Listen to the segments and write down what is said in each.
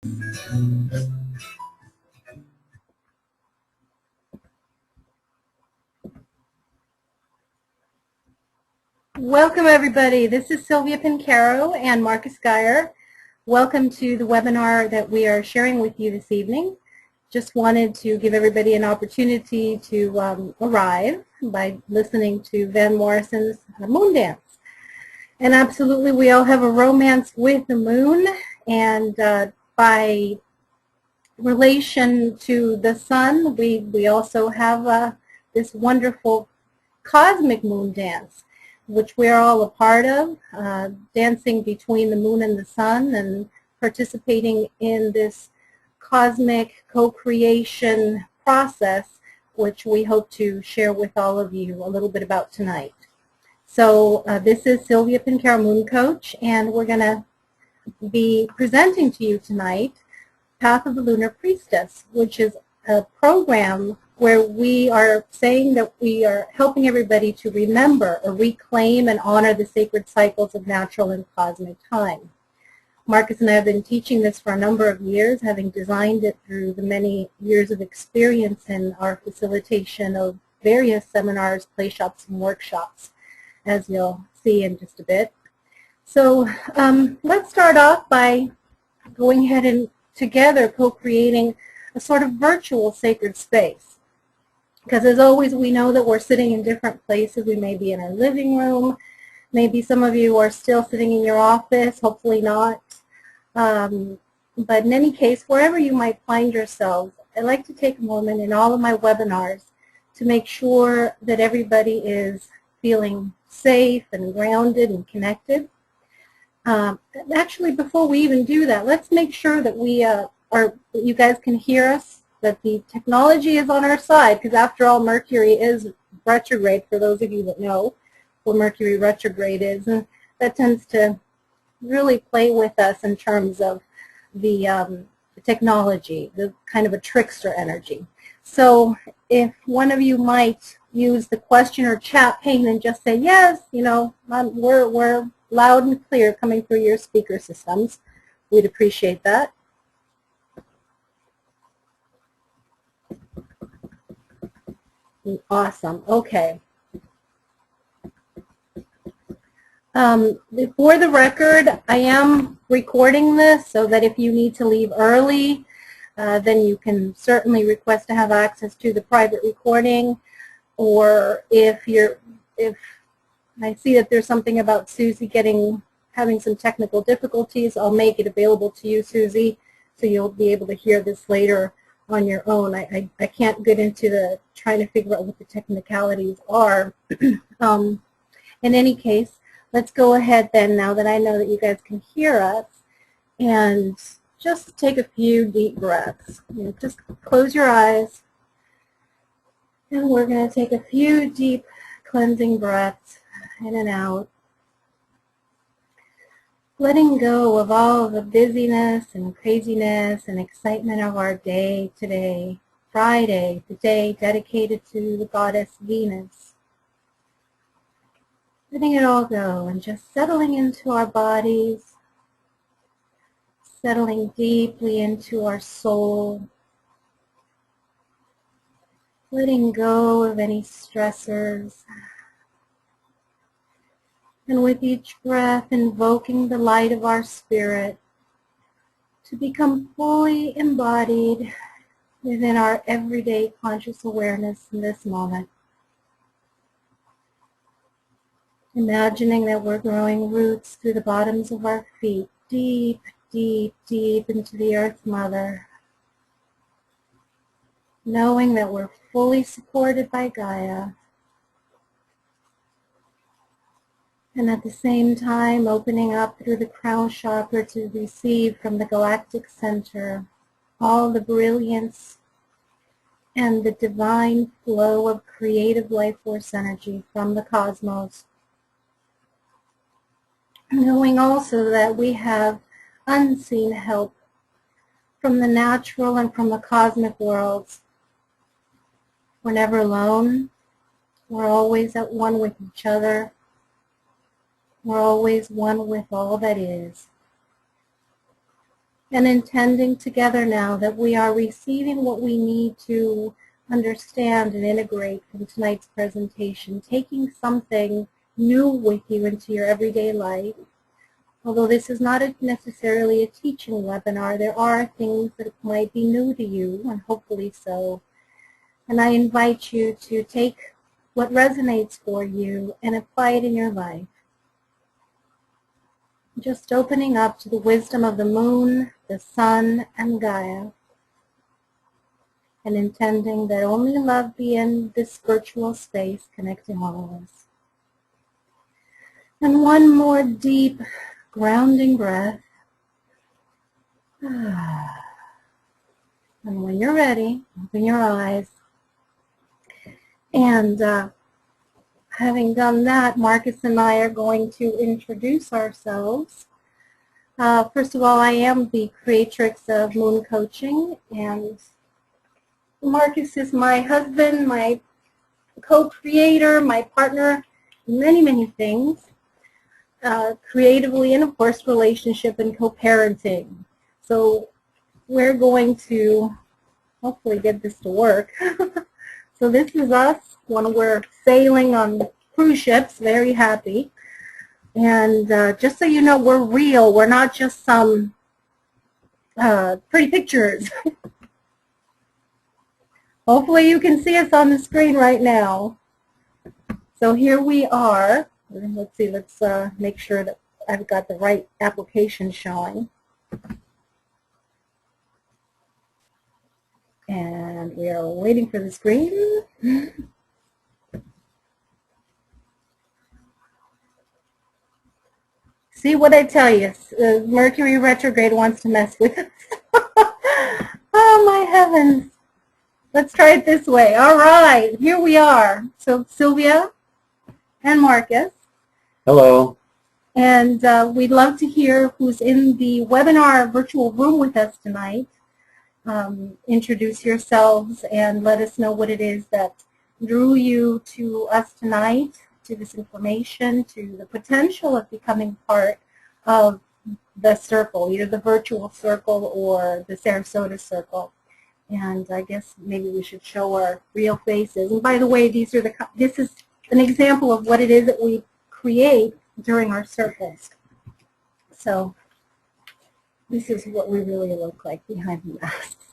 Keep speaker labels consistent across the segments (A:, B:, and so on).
A: Welcome everybody. This is Silvia Pancaro and Marcus Geier. Welcome to the webinar that we are sharing with you this evening. Just wanted to give everybody an opportunity to arrive by listening to Van Morrison's Moon Dance. And absolutely we all have a romance with the moon, and by relation to the sun, we also have this wonderful cosmic moon dance, which we are all a part of, dancing between the moon and the sun and participating in this cosmic co-creation process, which we hope to share with all of you a little bit about tonight. So this is Silvia Pancaro, Moon Coach, and we're going to be presenting to you tonight Path of the Lunar Priestess, which is a program where we are saying that we are helping everybody to remember or reclaim and honor the sacred cycles of natural and cosmic time. Marcus and I have been teaching this for a number of years, having designed it through the many years of experience in our facilitation of various seminars, play shops, and workshops, as you'll see in just a bit. So let's start off by going ahead and together co-creating a sort of virtual sacred space. Because as always, we know that we're sitting in different places. We may be in our living room. Maybe some of you are still sitting in your office, hopefully not. But in any case, wherever you might find yourselves, I like to take a moment in all of my webinars to make sure that everybody is feeling safe and grounded and connected. Actually, before we even do that, let's make sure that that you guys can hear us, that the technology is on our side, because after all, Mercury is retrograde, for those of you that know what Mercury retrograde is, and that tends to really play with us in terms of the technology, the kind of a trickster energy. So if one of you might use the question or chat pane and just say, yes, you know, we're loud and clear coming through your speaker systems, we'd appreciate that. Awesome. Okay. For the record, I am recording this so that if you need to leave early, then you can certainly request to have access to the private recording. Or if I see that there's something about Susie having some technical difficulties, I'll make it available to you, Susie, so you'll be able to hear this later on your own. I can't get into trying to figure out what the technicalities are. In any case, let's go ahead then, now that I know that you guys can hear us, and just take a few deep breaths. You know, just close your eyes, and we're going to take a few deep cleansing breaths in and out, letting go of all the busyness and craziness and excitement of our day today, Friday, the day dedicated to the goddess Venus. Letting it all go and just settling into our bodies, settling deeply into our soul, letting go of any stressors. And with each breath, invoking the light of our spirit to become fully embodied within our everyday conscious awareness in this moment. Imagining that we're growing roots through the bottoms of our feet, deep, deep, deep into the Earth Mother. Knowing that we're fully supported by Gaia. And at the same time, opening up through the crown chakra to receive from the galactic center all the brilliance and the divine flow of creative life force energy from the cosmos. Knowing also that we have unseen help from the natural and from the cosmic worlds. We're never alone. We're always at one with each other. We're always one with all that is. And intending together now that we are receiving what we need to understand and integrate from tonight's presentation, taking something new with you into your everyday life. Although this is not necessarily a teaching webinar, there are things that might be new to you, and hopefully so. And I invite you to take what resonates for you and apply it in your life. Just opening up to the wisdom of the moon, the sun, and Gaia, and intending that only love be in this virtual space connecting all of us. And one more deep, grounding breath. And when you're ready, open your eyes. And having done that, Marcus and I are going to introduce ourselves. First of all, I am the creatrix of Moon Coaching, and Marcus is my husband, my co-creator, my partner, many, many things, creatively, and of course, relationship and co-parenting. So we're going to hopefully get this to work. So this is us when we're sailing on cruise ships, very happy. And just so you know, we're real. We're not just some pretty pictures. Hopefully you can see us on the screen right now. So here we are. Let's see, let's make sure that I've got the right application showing. And we are waiting for the screen. See what I tell you, Mercury retrograde wants to mess with us. Oh my heavens. Let's try it this way. All right, here we are. So Silvia and Marcus.
B: Hello.
A: And we'd love to hear who's in the webinar virtual room with us tonight. Introduce yourselves and let us know what it is that drew you to us tonight, to this information, to the potential of becoming part of the circle, either the virtual circle or the Sarasota circle. And I guess maybe we should show our real faces. And by the way, this is an example of what it is that we create during our circles. So this is what we really look like behind the masks.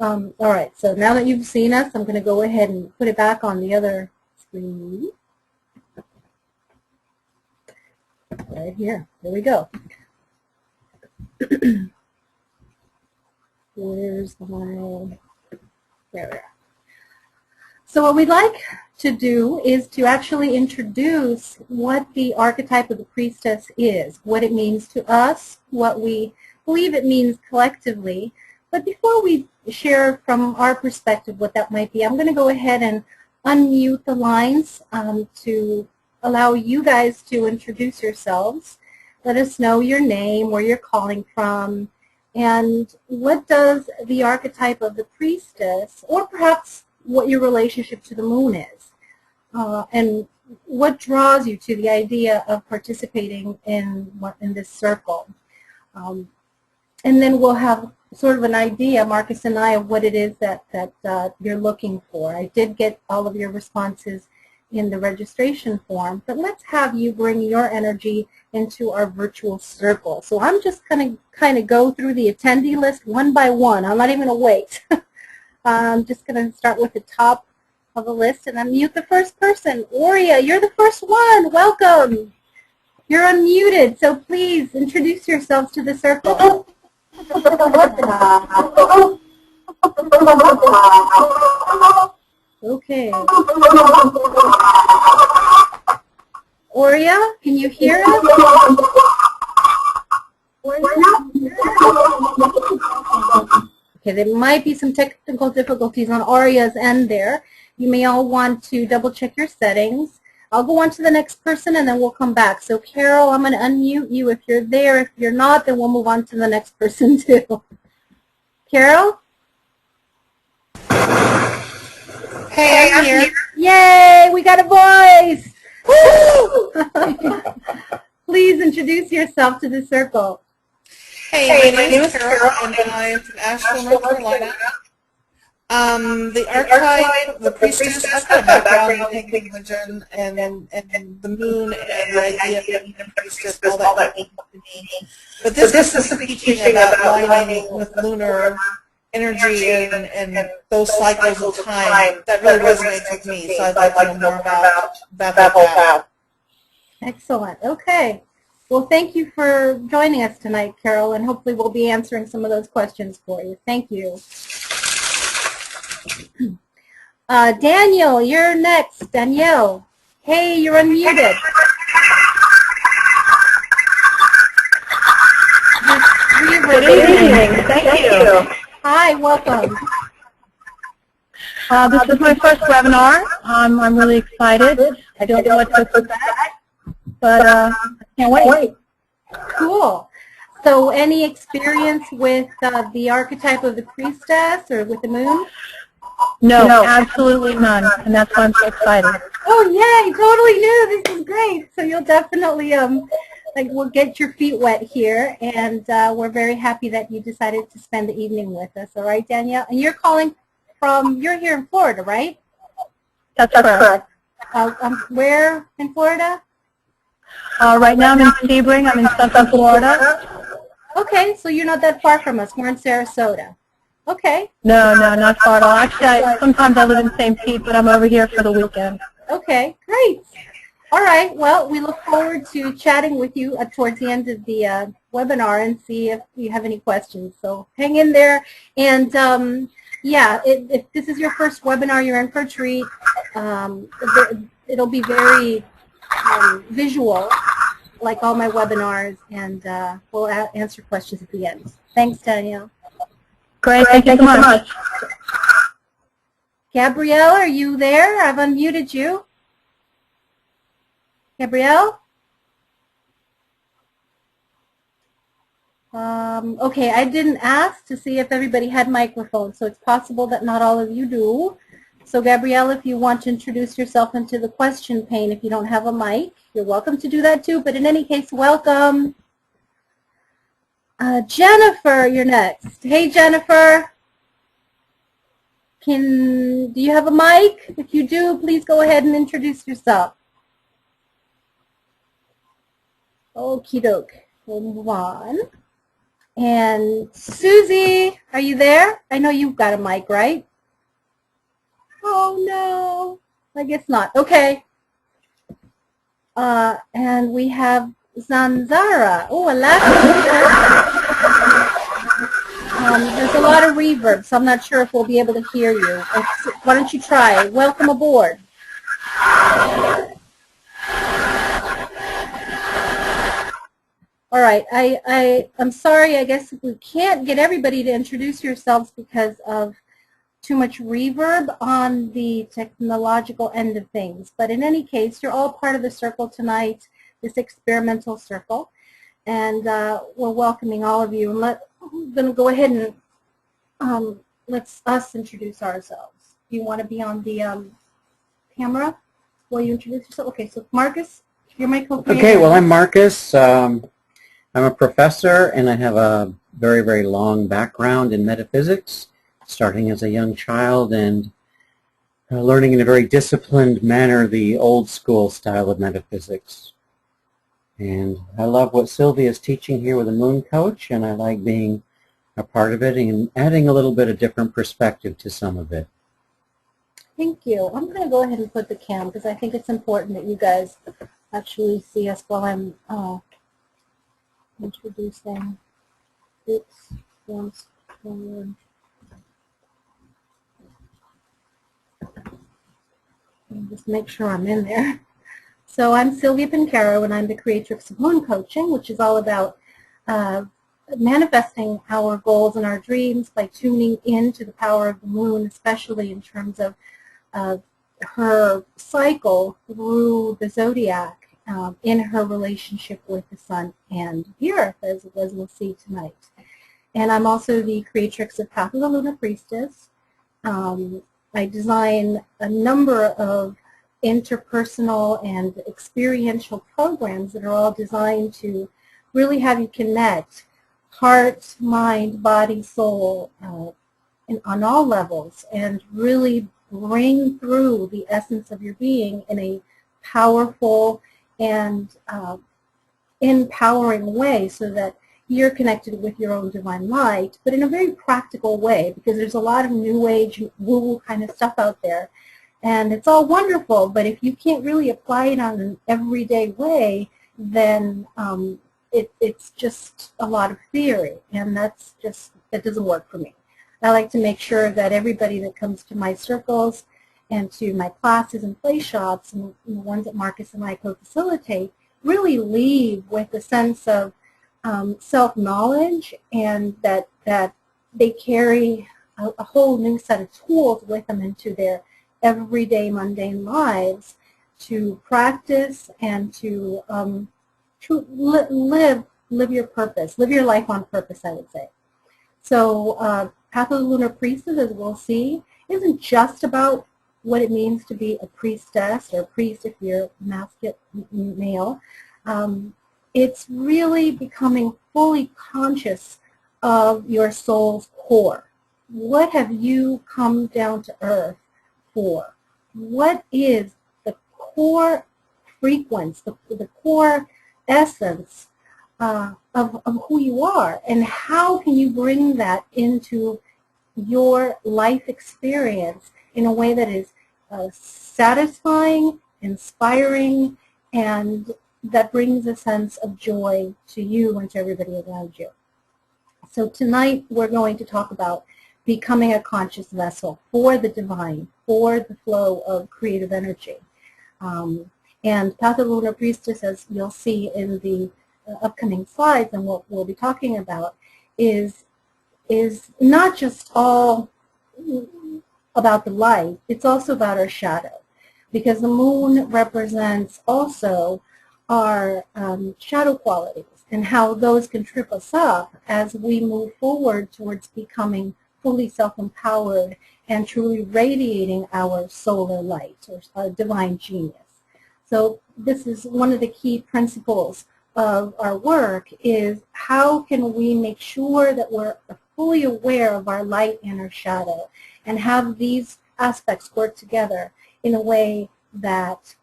A: All right, so now that you've seen us, I'm going to go ahead and put it back on the other screen. Right here. There we go. Where's my... There we are. So what we'd like to do is to actually introduce what the archetype of the priestess is, what it means to us, what we believe it means collectively. But before we share from our perspective what that might be, I'm going to go ahead and unmute the lines to allow you guys to introduce yourselves. Let us know your name, where you're calling from, and what does the archetype of the priestess, or perhaps what your relationship to the moon is, and what draws you to the idea of participating in this circle. And then we'll have sort of an idea, Marcus and I, of what it is that you're looking for. I did get all of your responses in the registration form, but let's have you bring your energy into our virtual circle. So I'm just going to kind of go through the attendee list one by one. I'm not even going to wait. I'm just going to start with the top of the list and unmute the first person. Aurea, you're the first one. Welcome. You're unmuted, so please introduce yourselves to the circle. Okay. Aurea, can you hear us? Okay, there might be some technical difficulties on Aurea's end there. You may all want to double check your settings. I'll go on to the next person and then we'll come back. So Carol, I'm going to unmute you if you're there. If you're not, then we'll move on to the next person too. Carol?
C: Hey, I'm here.
A: Yay, we got a voice. Woo! Please introduce yourself to the circle.
C: Hey, my name is Carol, and I'm from Asheville, North Carolina. The archetype, the priestess, I've got a background in pagan religion and the moon and the idea of being a priestess, all that means to me. But this is the teaching about aligning with lunar energy and those cycles of time that really resonates with me. So I'd like to know more about that whole path.
A: Excellent. Okay. Well, thank you for joining us tonight, Carol, and hopefully we'll be answering some of those questions for you. Thank you. Daniel, you're next. Danielle. Hey, you're unmuted.
B: Good evening. Thank you.
A: Hi, welcome.
B: This is my first webinar. I'm really excited. I don't know what to expect, but I can't wait.
A: Cool. So any experience with the archetype of the priestess or with the moon?
B: No, absolutely none, and that's why I'm so excited.
A: Oh, yay, totally new. This is great. So you'll definitely we'll get your feet wet here, and we're very happy that you decided to spend the evening with us. All right, Danielle? And you're calling from, you're here in Florida, right?
B: That's correct.
A: Where in Florida?
B: Right now I'm in Sebring. I'm in Central Florida.
A: Okay, so you're not that far from us. We're in Sarasota. Okay.
B: No, not far at all. Actually, sometimes I live in St. Pete, but I'm over here for the weekend.
A: Okay, great. All right, well, we look forward to chatting with you towards the end of the webinar and see if you have any questions. So hang in there. And, yeah, if this is your first webinar, you're in for a treat. It'll be very visual, like all my webinars, and we'll answer questions at the end. Thanks, Danielle.
B: Great, thank you so much.
A: Gabrielle, are you there? I've unmuted you. Gabrielle? Okay, I didn't ask to see if everybody had microphones, so it's possible that not all of you do. So Gabrielle, if you want to introduce yourself into the question pane, if you don't have a mic, you're welcome to do that too, but in any case, welcome. Jennifer, you're next. Hey, Jennifer. Do you have a mic? If you do, please go ahead and introduce yourself. Okie doke. We'll move on. And Susie, are you there? I know you've got a mic, right? Oh, no. I guess not. Okay. And we have Zanzara. Oh, Alaska. There's a lot of reverb, so I'm not sure if we'll be able to hear you. Why don't you try? Welcome aboard. All right. I'm sorry. I guess we can't get everybody to introduce yourselves because of too much reverb on the technological end of things. But in any case, you're all part of the circle tonight, this experimental circle. And we're welcoming all of you. And I'm going to go ahead and let's us introduce ourselves. Do you want to be on the camera while you introduce yourself? Okay, so Marcus, you're my co-creator.
D: Okay, well, I'm Marcus. I'm a professor, and I have a very, very long background in metaphysics, starting as a young child and learning in a very disciplined manner the old school style of metaphysics. And I love what Silvia is teaching here with the MoonCoach, and I like being a part of it and adding a little bit of different perspective to some of it.
A: Thank you. I'm going to go ahead and put the cam because I think it's important that you guys actually see us while I'm introducing. Oops, once forward. Just make sure I'm in there. So I'm Silvia Pancaro, and I'm the creatrix of MoonCoaching, which is all about manifesting our goals and our dreams by tuning into the power of the moon, especially in terms of her cycle through the zodiac in her relationship with the sun and the earth, as we'll see tonight. And I'm also the creatrix of Path of the Lunar Priestess. I design a number of interpersonal and experiential programs that are all designed to really have you connect heart, mind, body, soul, on all levels, and really bring through the essence of your being in a powerful and empowering way, so that you're connected with your own divine light, but in a very practical way, because there's a lot of new age woo-woo kind of stuff out there, and it's all wonderful, but if you can't really apply it on an everyday way, then it's just a lot of theory, and that doesn't work for me. I like to make sure that everybody that comes to my circles and to my classes and play shops, and the ones that Marcus and I co-facilitate, really leave with a sense of self-knowledge, and that they carry a whole new set of tools with them into their everyday mundane lives to practice and to live your purpose, live your life on purpose, I would say. So Path of the Lunar Priestess, as we'll see, isn't just about what it means to be a priestess or a priest if you're masculine male. It's really becoming fully conscious of your soul's core. What have you come down to earth for? What is the core frequency, the core essence of who you are, and how can you bring that into your life experience in a way that is satisfying, inspiring, and that brings a sense of joy to you and to everybody around you. So tonight we're going to talk about becoming a conscious vessel for the divine, for the flow of creative energy. And Path of the Lunar Priestess, as you'll see in the upcoming slides and what we'll be talking about, is not just all about the light, it's also about our shadow. Because the moon represents also our shadow qualities and how those can trip us up as we move forward towards becoming fully self-empowered and truly radiating our solar light or our divine genius. So this is one of the key principles of our work, is how can we make sure that we're fully aware of our light and our shadow and have these aspects work together in a way that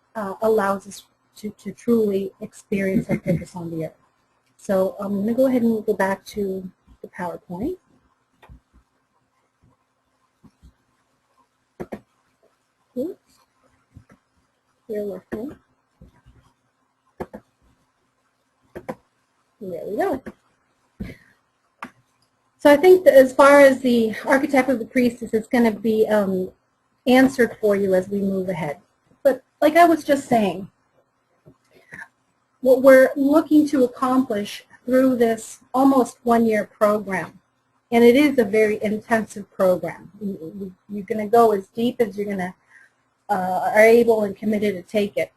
A: allows us to truly experience our purpose on the earth. So I'm going to go ahead and go back to the PowerPoint. Oops. Bear with me. There we go. So I think that as far as the archetype of the priestess, it's going to be answered for you as we move ahead. But like I was just saying, what we're looking to accomplish through this almost one-year program, and it is a very intensive program. You're going to go as deep as you're going to are able and committed to take it.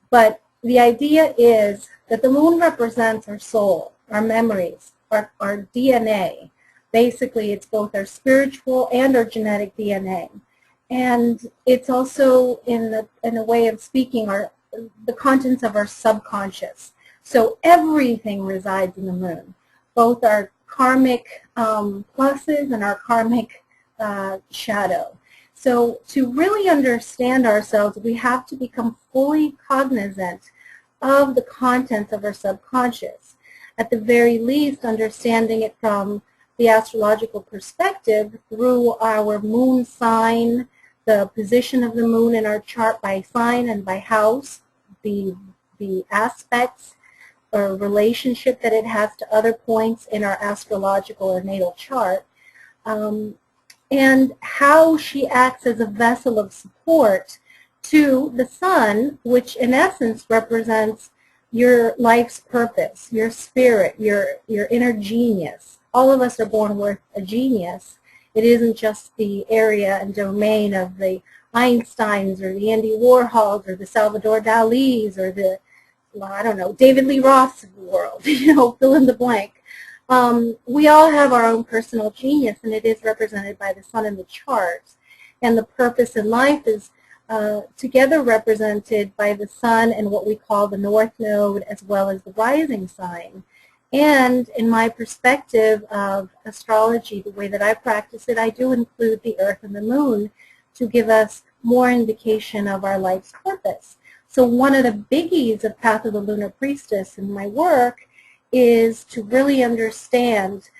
A: But the idea is that the moon represents our soul, our memories, our DNA. Basically, it's both our spiritual and our genetic DNA. And it's also, in a way of speaking, the contents of our subconscious. So everything resides in the moon, both our karmic pluses and our karmic shadow. So to really understand ourselves, we have to become fully cognizant of the contents of our subconscious. At the very least, understanding it from the astrological perspective through our moon sign, the position of the moon in our chart by sign and by house, the aspects or relationship that it has to other points in our astrological or natal chart, and how she acts as a vessel of support to the sun, which in essence represents your life's purpose, your spirit, your inner genius. All of us are born with a genius. It isn't just the area and domain of the Einsteins or the Andy Warhols or the Salvador Dali's or the, well, I don't know, David Lee Roth's of the world, you know, fill in the blank. We all have our own personal genius, and it is represented by the sun in the charts. And the purpose in life is together represented by the sun and what we call the north node, as well as the rising sign. And in my perspective of astrology, the way that I practice it, I do include the Earth and the Moon to give us more indication of our life's purpose. So one of the biggies of Path of the Lunar Priestess in my work is to really understand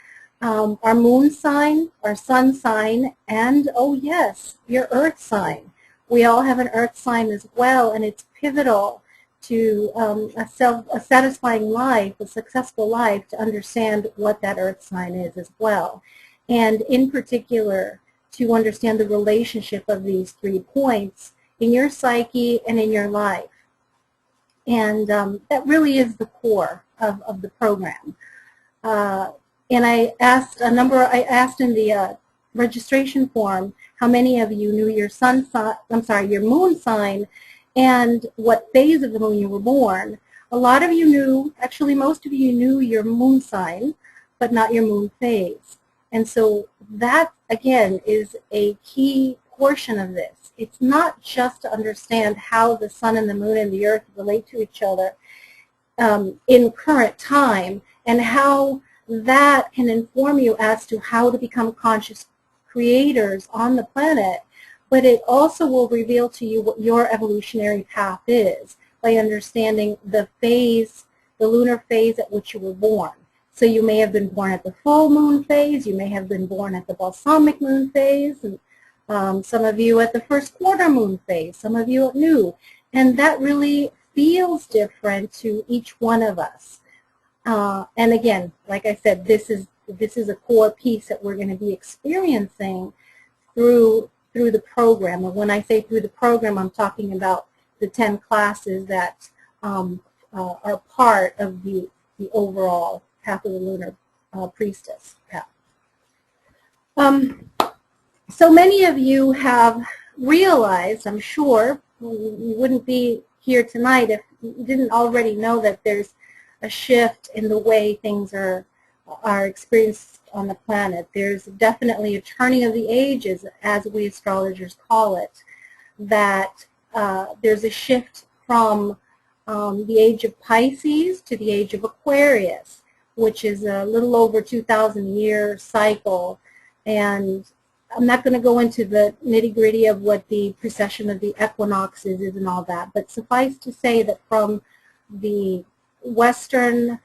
A: our moon sign, our sun sign, and, oh yes, your earth sign. We all have an earth sign as well, and it's pivotal to a satisfying life, a successful life, to understand what that earth sign is as well. And in particular, to understand the relationship of these 3 points in your psyche and in your life. And that really is the core of the program. And I asked in the registration form how many of you knew your your moon sign and what phase of the moon you were born. A lot of you knew, actually most of you knew your moon sign, but not your moon phase. And so that, again, is a key portion of this. It's not just to understand how the sun and the moon and the earth relate to each other in current time, and how that can inform you as to how to become conscious creators on the planet, but it also will reveal to you what your evolutionary path is by understanding the phase, the lunar phase at which you were born. So you may have been born at the full moon phase, you may have been born at the balsamic moon phase, and some of you at the first quarter moon phase, some of you at new. And that really feels different to each one of us. And again, like I said, this is a core piece that we're going to be experiencing through the program. And when I say through the program, I'm talking about the 10 classes that are part of the overall Path of the Lunar Priestess path. So many of you have realized, I'm sure, you wouldn't be here tonight if you didn't already know that there's a shift in the way things are experienced on the planet. There's definitely a turning of the ages, as we astrologers call it, that there's a shift from the age of Pisces to the age of Aquarius, which is a little over 2,000-year cycle. And I'm not going to go into the nitty-gritty of what the precession of the equinoxes is and all that, but suffice to say that from the Western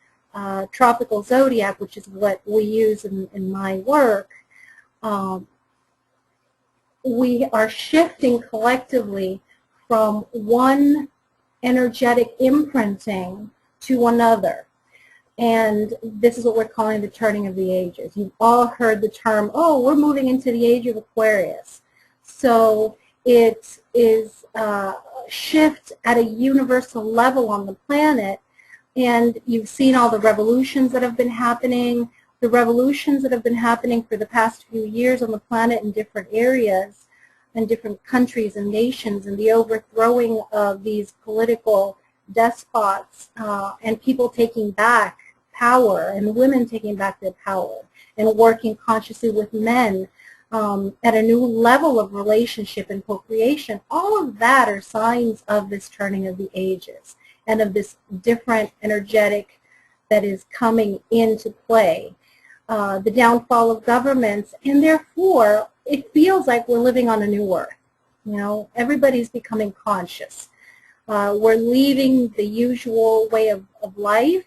A: tropical zodiac, which is what we use in my work, we are shifting collectively from one energetic imprinting to another. And this is what we're calling the turning of the ages. You've all heard the term, oh, we're moving into the age of Aquarius. So it is a shift at a universal level on the planet. And you've seen all the revolutions that have been happening, the revolutions that have been happening for the past few years on the planet in different areas and different countries and nations, and the overthrowing of these political despots and people taking back power, and women taking back their power, and working consciously with men at a new level of relationship and co-creation. All of that are signs of this turning of the ages and of this different energetic that is coming into play. The downfall of governments, and therefore it feels like we're living on a new earth. You know, everybody's becoming conscious. We're leaving the usual way of life,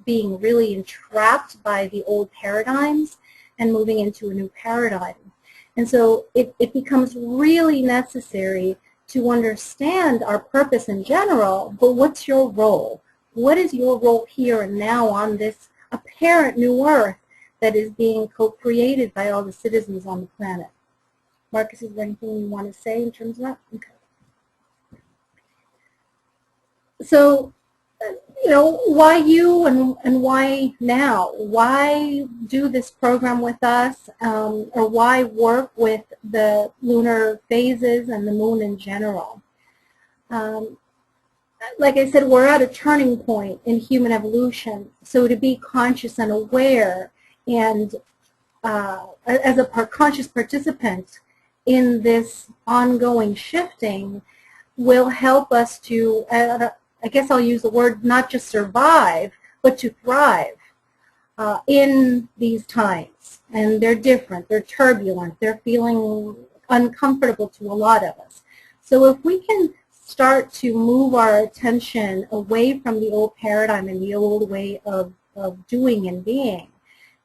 A: being really entrapped by the old paradigms, and moving into a new paradigm. And so it becomes really necessary to understand our purpose in general, but what's your role? What is your role here and now on this apparent new earth that is being co-created by all the citizens on the planet? Marcus, is there anything you want to say in terms of that? Okay. So, you know, why you and why now? Why do this program with us, or why work with the lunar phases and the moon in general? Like I said, we're at a turning point in human evolution. So to be conscious and aware and as a conscious participant in this ongoing shifting will help us to, I guess I'll use the word, not just survive, but to thrive. in these times. And they're different, they're turbulent, they're feeling uncomfortable to a lot of us. So if we can start to move our attention away from the old paradigm and the old way of doing and being,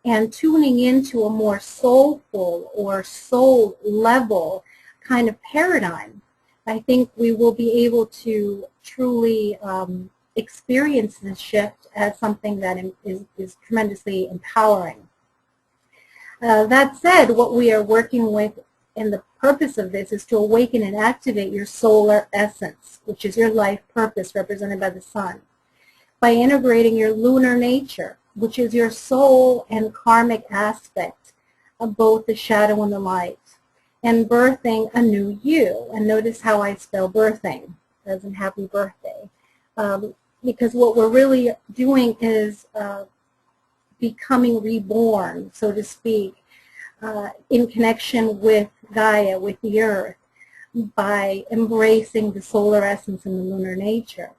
A: and tuning into a more soulful or soul level kind of paradigm, I think we will be able to truly experience this shift as something that is tremendously empowering. That said, what we are working with and the purpose of this is to awaken and activate your solar essence, which is your life purpose represented by the sun, by integrating your lunar nature, which is your soul and karmic aspect of both the shadow and the light, and birthing a new you. And notice how I spell birthing, as in happy birthday, because what we're really doing is becoming reborn, so to speak, in connection with Gaia, with the earth, by embracing the solar essence and the lunar nature.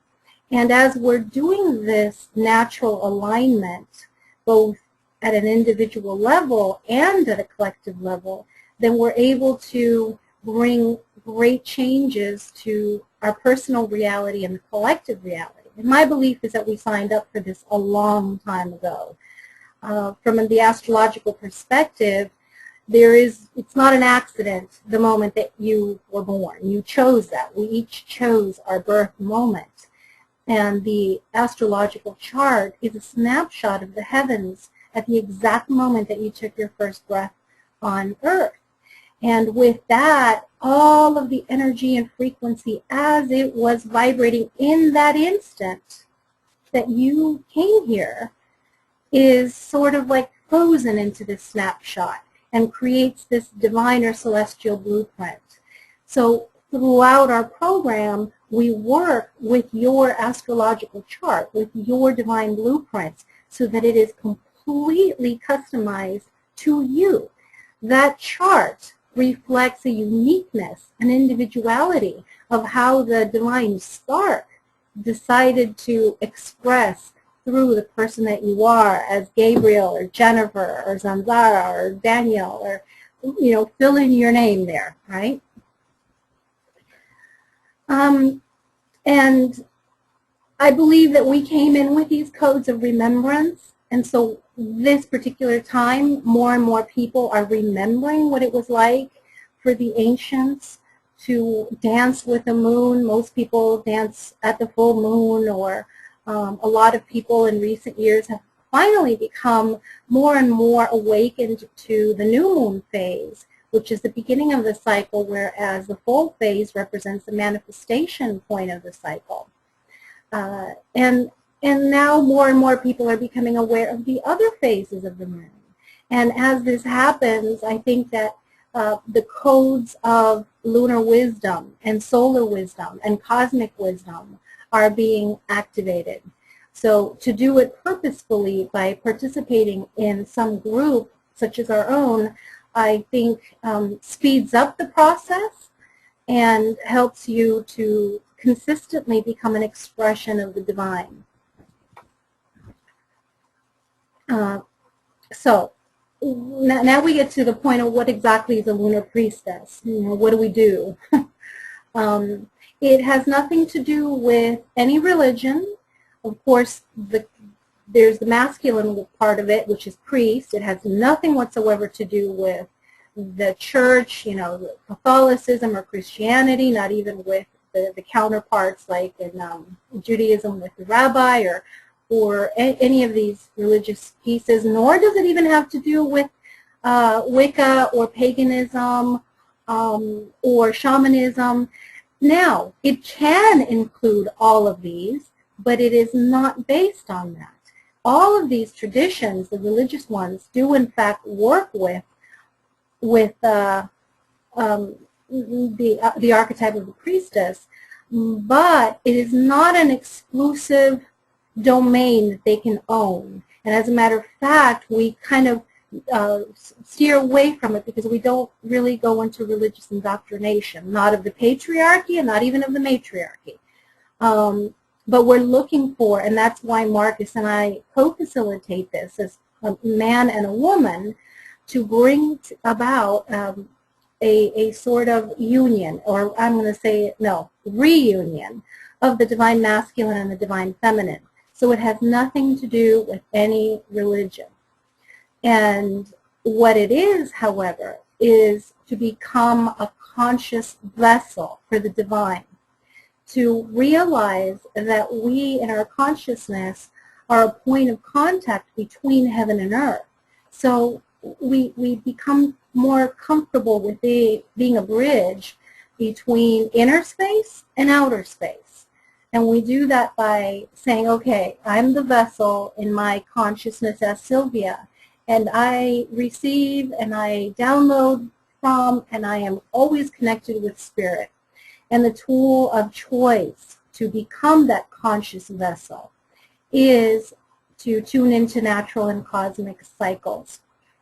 A: And as we're doing this natural alignment, both at an individual level and at a collective level, then we're able to bring great changes to our personal reality and the collective reality. And my belief is that we signed up for this a long time ago. From the astrological perspective, it's not an accident the moment that you were born. You chose that. We each chose our birth moment. And the astrological chart is a snapshot of the heavens at the exact moment that you took your first breath on Earth. And with that, all of the energy and frequency as it was vibrating in that instant that you came here is sort of like frozen into this snapshot and creates this divine or celestial blueprint. So throughout our program, we work with your astrological chart, with your divine blueprints, so that it is completely customized to you. That chart reflects a uniqueness, an individuality of how the divine spark decided to express through the person that you are as Gabriel or Jennifer or Zanzara or Daniel, or, you know, fill in your name there, right? And I believe that we came in with these codes of remembrance, and so this particular time, more and more people are remembering what it was like for the ancients to dance with the moon. Most people dance at the full moon, or a lot of people in recent years have finally become more and more awakened to the new moon phase, which is the beginning of the cycle, whereas the full phase represents the manifestation point of the cycle. And now more and more people are becoming aware of the other phases of the moon. And as this happens, I think that the codes of lunar wisdom and solar wisdom and cosmic wisdom are being activated. So to do it purposefully by participating in some group such as our own, I think speeds up the process and helps you to consistently become an expression of the divine. So now we get to the point of what exactly is a lunar priestess. You know, what do we do? It has nothing to do with any religion. Of course, there's the masculine part of it, which is priest. It has nothing whatsoever to do with the church, you know, Catholicism or Christianity, not even with the counterparts like in Judaism with the rabbi or any of these religious pieces, nor does it even have to do with Wicca or paganism or shamanism. Now, it can include all of these, but it is not based on that. All of these traditions, the religious ones, do in fact work with the archetype of the priestess, but it is not an exclusive domain that they can own. And as a matter of fact, we kind of steer away from it because we don't really go into religious indoctrination, not of the patriarchy and not even of the matriarchy. But we're looking for, and that's why Marcus and I co-facilitate this as a man and a woman, to bring about a sort of union, or I'm going to say, no, reunion of the divine masculine and the divine feminine. So it has nothing to do with any religion. And what it is, however, is to become a conscious vessel for the divine, to realize that we in our consciousness are a point of contact between heaven and earth. So we become more comfortable with being a bridge between inner space and outer space. And we do that by saying, okay, I'm the vessel in my consciousness as Silvia, and I receive and I download from, and I am always connected with spirit. And the tool of choice to become that conscious vessel is to tune into natural and cosmic cycles.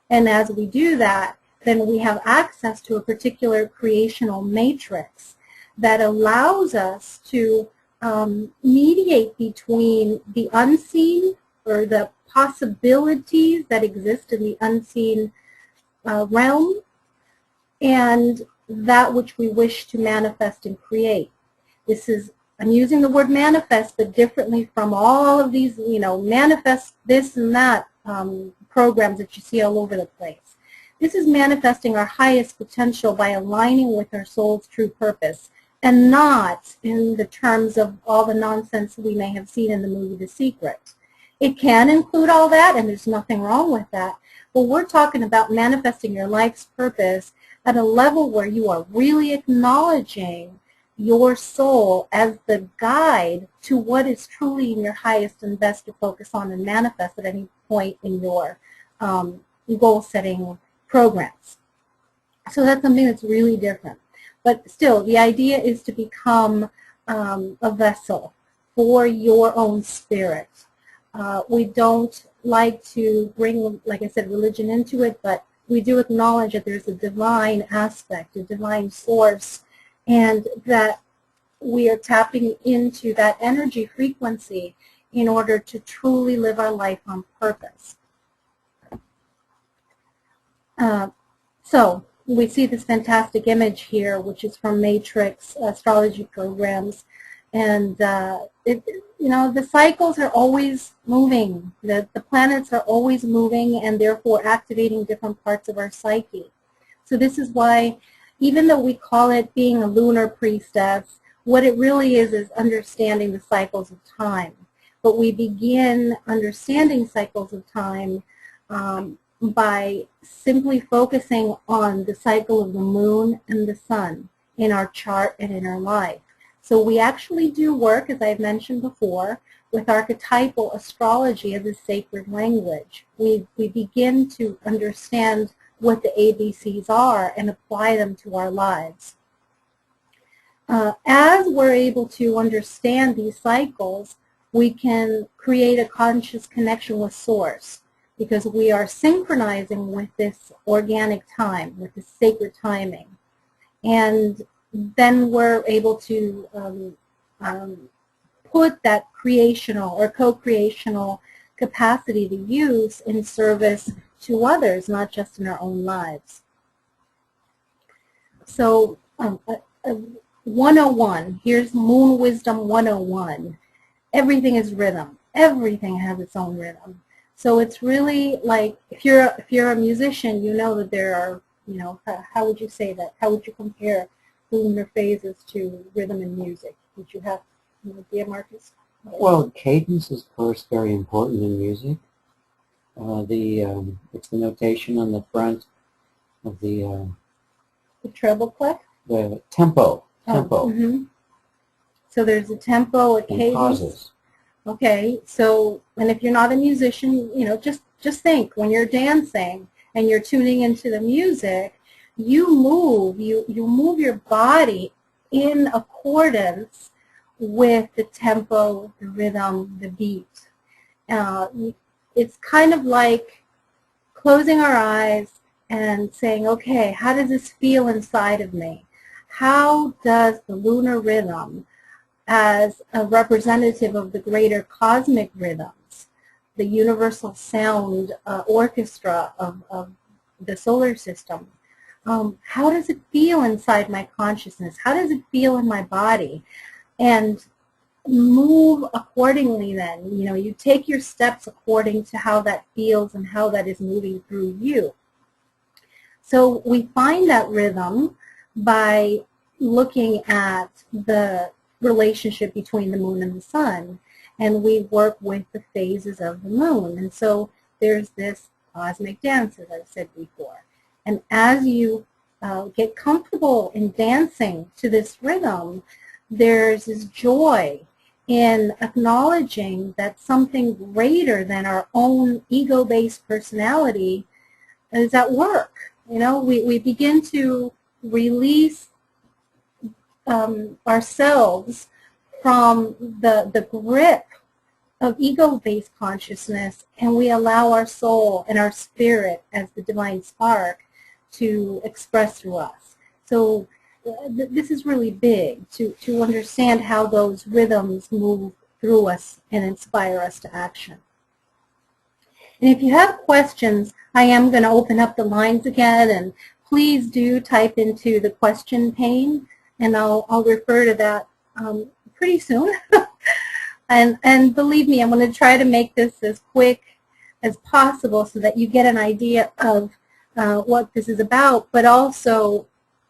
A: And as we do that, then we have access to a particular creational matrix that allows us to mediate between the unseen, or the possibilities that exist in the unseen realm, and that which we wish to manifest and create. This is, I'm using the word manifest, but differently from all of these, manifest this and that programs that you see all over the place. This is manifesting our highest potential by aligning with our soul's true purpose, and not in the terms of all the nonsense we may have seen in the movie The Secret. It can include all that, and there's nothing wrong with that, but we're talking about manifesting your life's purpose at a level where you are really acknowledging your soul as the guide to what is truly in your highest and best to focus on and manifest at any point in your goal-setting programs. So that's something that's really different. But still, the idea is to become a vessel for your own spirit. We don't like to bring, like I said, religion into it, but we do acknowledge that there's a divine aspect, a divine source, and that we are tapping into that energy frequency in order to truly live our life on purpose. So we see this fantastic image here, which is from Matrix astrology programs, and the cycles are always moving. The planets are always moving, and therefore activating different parts of our psyche. So this is why, even though we call it being a lunar priestess, what it really is understanding the cycles of time. But we begin understanding cycles of time by simply focusing on the cycle of the moon and the sun in our chart and in our life. So we actually do work, as I've mentioned before, with archetypal astrology as a sacred language. We begin to understand what the ABCs are and apply them to our lives. As we're able to understand these cycles, we can create a conscious connection with Source, because we are synchronizing with this organic time, with this sacred timing. And then we're able to put that creational or co-creational capacity to use in service to others, not just in our own lives. So 101, here's Moon Wisdom 101. Everything is rhythm. Everything has its own rhythm. So it's really like, if you're a musician, you know that there are, how would you say that? How would you compare lunar phases to rhythm and music? Would you have an idea, Marcus?
D: Well, cadence is, of course, very important in music. It's the notation on the front of the
A: treble clef?
D: The tempo. Tempo.
A: Mm-hmm. So there's a tempo, a cadence.
D: Pauses.
A: Okay, so, and if you're not a musician, just think, when you're dancing and you're tuning into the music, you move your body in accordance with the tempo, the rhythm, the beat. It's kind of like closing our eyes and saying, okay, how does this feel inside of me? How does the lunar rhythm, as a representative of the greater cosmic rhythms, the universal sound orchestra of the solar system. How does it feel inside my consciousness? How does it feel in my body? And move accordingly then. You know, you take your steps according to how that feels and how that is moving through you. So we find that rhythm by looking at the relationship between the moon and the sun, and we work with the phases of the moon. And so there's this cosmic dance, as I've said before. And as you get comfortable in dancing to this rhythm, there's this joy in acknowledging that something greater than our own ego-based personality is at work. You know, we begin to release ourselves from the grip of ego-based consciousness, and we allow our soul and our spirit as the divine spark to express through us. So this is really big to understand how those rhythms move through us and inspire us to action. And if you have questions, I am going to open up the lines again, and please do type into the question pane, and I'll refer to that pretty soon. and believe me, I'm going to try to make this as quick as possible so that you get an idea of what this is about, but also,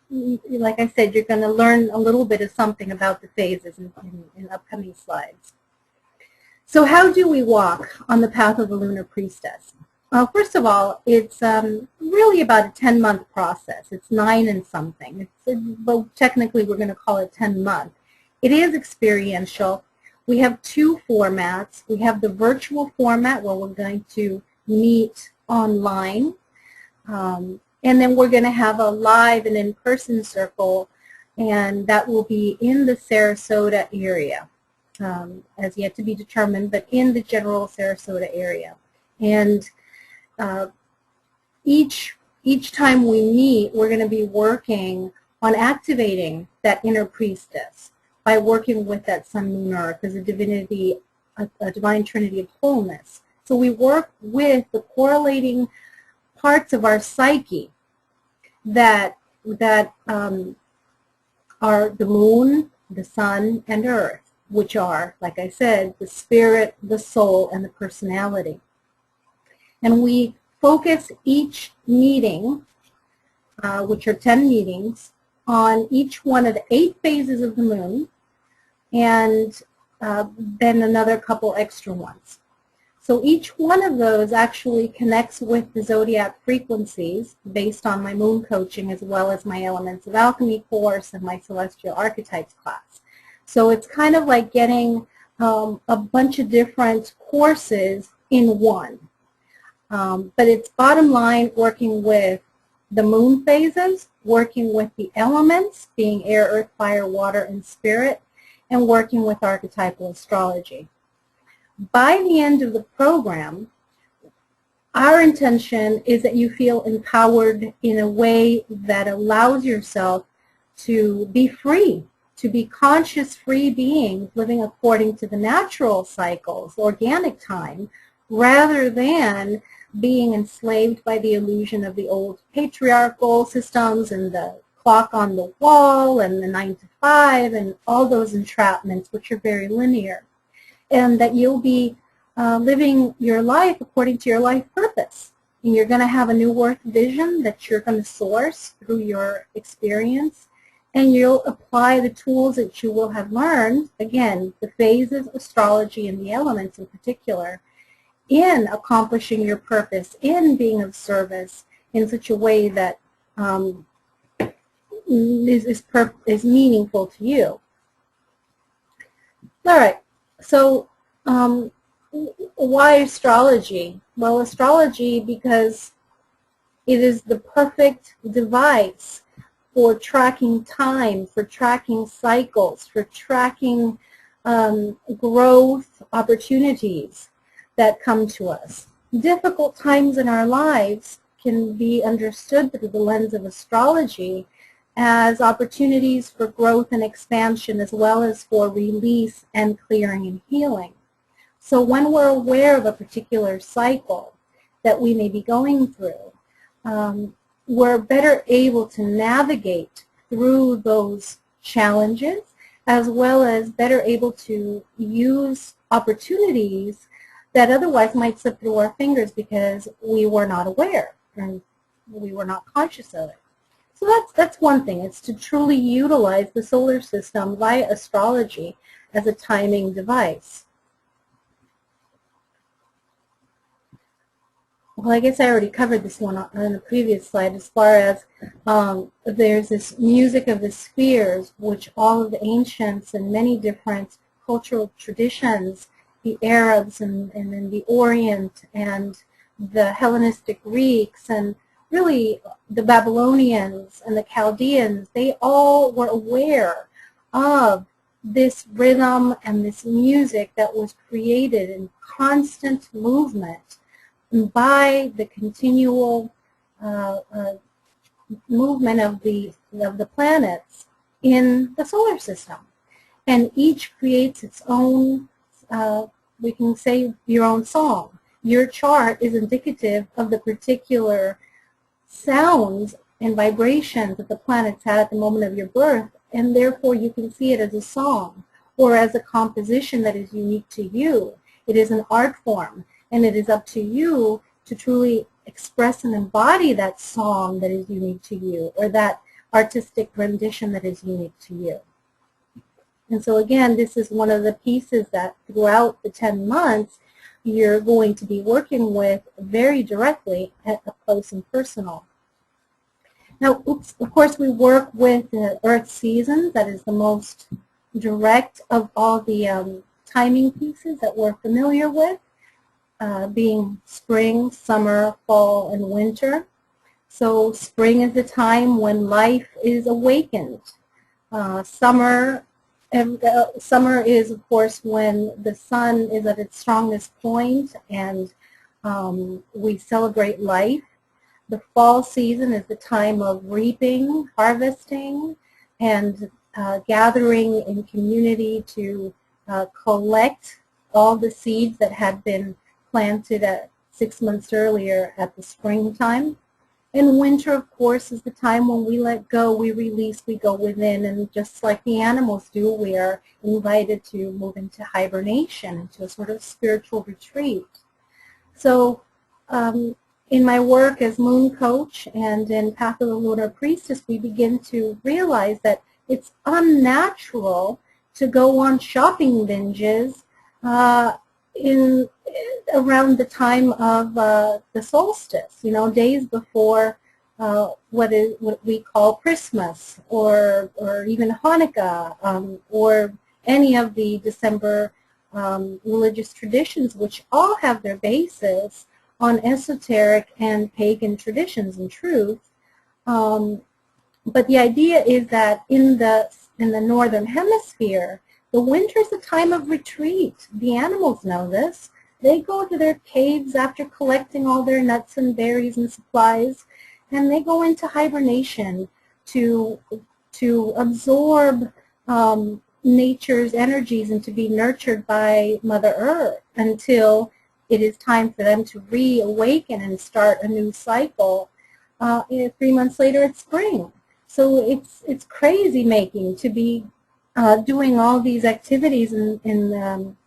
A: like I said, you're going to learn a little bit of something about the phases in upcoming slides. So how do we walk on the path of the Lunar Priestess? Well, first of all, it's really about a 10-month process. It's 9 and something. Well, technically, we're going to call it 10-month. It is experiential. We have 2 formats. We have the virtual format where we're going to meet online. And then we're going to have a live and in-person circle, and that will be in the Sarasota area, as yet to be determined, but in the general Sarasota area. And each time we meet, we're going to be working on activating that inner priestess by working with that sun, moon, earth as a divinity, a divine trinity of wholeness. So we work with the correlating parts of our psyche that are the moon, the sun, and earth, which are, like I said, the spirit, the soul, and the personality. And we focus each meeting, which are 10 meetings, on each one of the 8 phases of the moon, and then another couple extra ones. So each one of those actually connects with the zodiac frequencies based on my moon coaching, as well as my Elements of Alchemy course and my Celestial Archetypes class. So it's kind of like getting a bunch of different courses in one. But it's bottom line working with the moon phases, working with the elements, being air, earth, fire, water, and spirit, and working with archetypal astrology. By the end of the program, our intention is that you feel empowered in a way that allows yourself to be free, to be conscious, free beings living according to the natural cycles, organic time, rather than being enslaved by the illusion of the old patriarchal systems and the clock on the wall and the 9 to 5 and all those entrapments, which are very linear. And that you'll be living your life according to your life purpose. And you're going to have a new earth vision that you're going to source through your experience. And you'll apply the tools that you will have learned, again, the phases, astrology, and the elements in particular, in accomplishing your purpose, in being of service in such a way that is meaningful to you. All right. So why astrology? Well, astrology because it is the perfect device for tracking time, for tracking cycles, for tracking growth opportunities that come to us. Difficult times in our lives can be understood through the lens of astrology as opportunities for growth and expansion, as well as for release and clearing and healing. So when we're aware of a particular cycle that we may be going through, we're better able to navigate through those challenges, as well as better able to use opportunities that otherwise might slip through our fingers because we were not aware and we were not conscious of it. So that's one thing. It's to truly utilize the solar system via astrology as a timing device. Well, I guess I already covered this one on the previous slide as far as there's this music of the spheres, which all of the ancients and many different cultural traditions, the Arabs and then the Orient and the Hellenistic Greeks and really the Babylonians and the Chaldeans, they all were aware of this rhythm and this music that was created in constant movement by the continual movement of the planets in the solar system. And each creates its own, we can say, your own song. Your chart is indicative of the particular sounds and vibrations that the planets had at the moment of your birth, and therefore you can see it as a song or as a composition that is unique to you. It is an art form, and it is up to you to truly express and embody that song that is unique to you, or that artistic rendition that is unique to you. And so again, this is one of the pieces that throughout the 10 months you're going to be working with very directly at up close and personal. Now, of course, we work with the Earth seasons. That is the most direct of all the timing pieces that we're familiar with, being spring, summer, fall, and winter. So spring is the time when life is awakened. Summer is, of course, when the sun is at its strongest point and we celebrate life. The fall season is the time of reaping, harvesting, and gathering in community to collect all the seeds that had been planted at 6 months earlier at the springtime. And winter, of course, is the time when we let go, we release, we go within, and just like the animals do, we are invited to move into hibernation, into a sort of spiritual retreat. So in my work as moon coach and in Path of the Lunar Priestess, we begin to realize that it's unnatural to go on shopping binges around the time of the solstice, days before what we call Christmas or even Hanukkah or any of the December religious traditions, which all have their basis on esoteric and pagan traditions and truth. But the idea is that in the northern hemisphere, the winter is a time of retreat. The animals know this. They go to their caves after collecting all their nuts and berries and supplies, and they go into hibernation to absorb nature's energies and to be nurtured by Mother Earth until it is time for them to reawaken and start a new cycle. 3 months later, it's spring. So it's crazy making to be doing all these activities in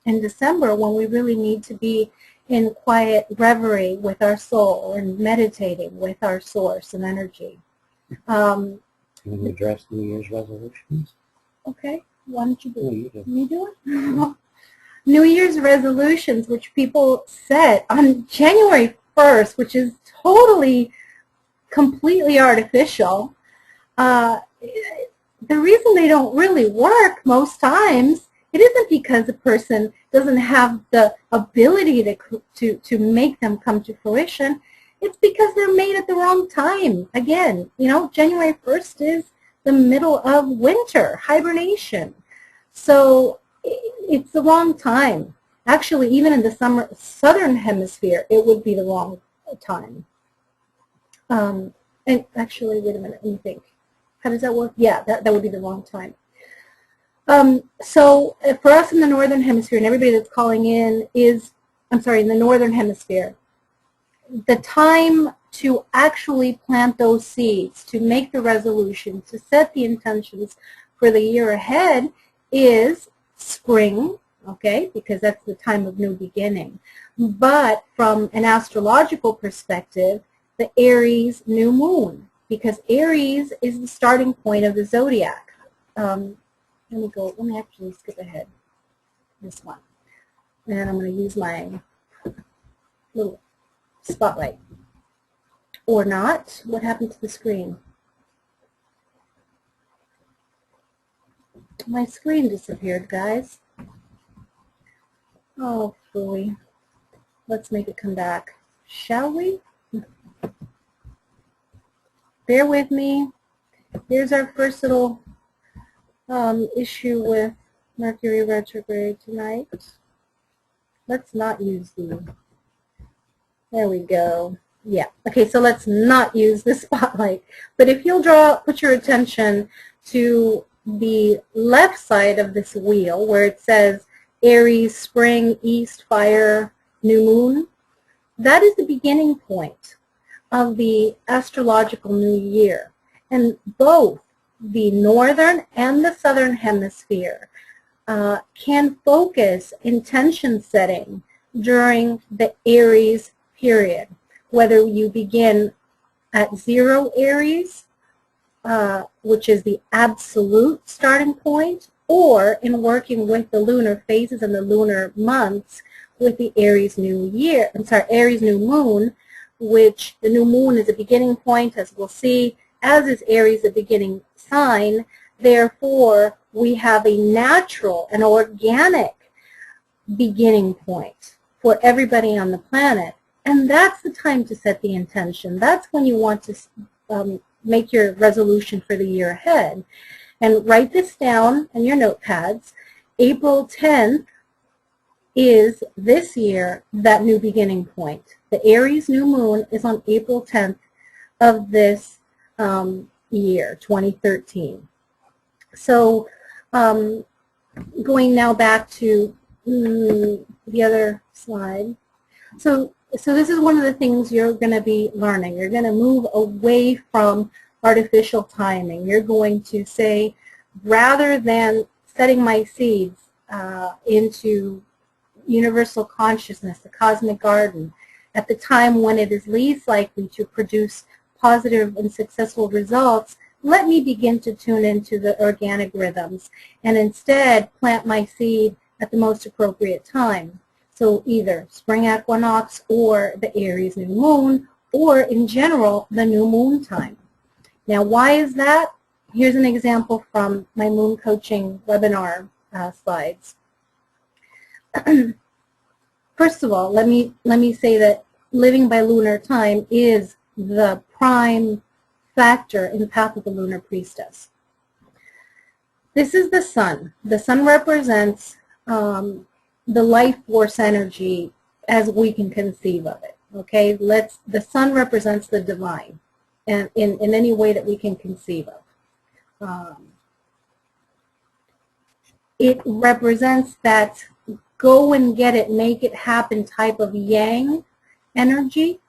A: December when we really need to be in quiet reverie with our soul and meditating with our source and energy.
D: Can you address New Year's resolutions?
A: Okay, why don't you do it?
D: You do.
A: Me do it? New Year's resolutions, which people set on January 1st, which is totally, completely artificial. The reason they don't really work most times, it isn't because the person doesn't have the ability to make them come to fruition. It's because they're made at the wrong time. Again, January 1st is the middle of winter, hibernation. So it's the wrong time. Actually, even in the southern hemisphere, it would be the wrong time. And actually, wait a minute, let me think. How does that work? Yeah, that would be the wrong time. So for us in the Northern Hemisphere, and everybody that's calling in is, I'm sorry, in the Northern Hemisphere, the time to actually plant those seeds, to make the resolution, to set the intentions for the year ahead is spring, okay, because that's the time of new beginning. But from an astrological perspective, the Aries new moon, because Aries is the starting point of the zodiac. Let me actually skip ahead. This one. And I'm going to use my little spotlight. Or not. What happened to the screen? My screen disappeared, guys. Oh, boy. Let's make it come back. Shall we? Bear with me. Here's our first little issue with Mercury retrograde tonight. Let's not use the, there we go. Yeah, okay, so let's not use the spotlight. But if you'll put your attention to the left side of this wheel where it says Aries, spring, east, fire, new moon, that is the beginning point of the astrological new year. And both the northern and the southern hemisphere can focus intention setting during the Aries period. Whether you begin at 0 Aries, which is the absolute starting point, or in working with the lunar phases and the lunar months with the Aries new year, Aries new moon, which the new moon is a beginning point, as we'll see, as is Aries a beginning sign. Therefore, we have a natural and organic beginning point for everybody on the planet. And that's the time to set the intention. That's when you want to make your resolution for the year ahead. And write this down in your notepads. April 10th is this year that new beginning point. The Aries new moon is on April 10th of this year, 2013. So going now back to the other slide. So this is one of the things you're going to be learning. You're going to move away from artificial timing. You're going to say, rather than setting my seeds into universal consciousness, the cosmic garden, at the time when it is least likely to produce positive and successful results, let me begin to tune into the organic rhythms and instead plant my seed at the most appropriate time. So either spring equinox or the Aries new moon, or in general, the new moon time. Now, why is that? Here's an example from my moon coaching webinar slides. First of all, let me say that living by lunar time is the prime factor in the path of the Lunar Priestess. This is the sun. The sun represents the life force energy as we can conceive of it. Okay, the sun represents the divine, and in any way that we can conceive of. It represents that go and get it, make it happen type of yang energy.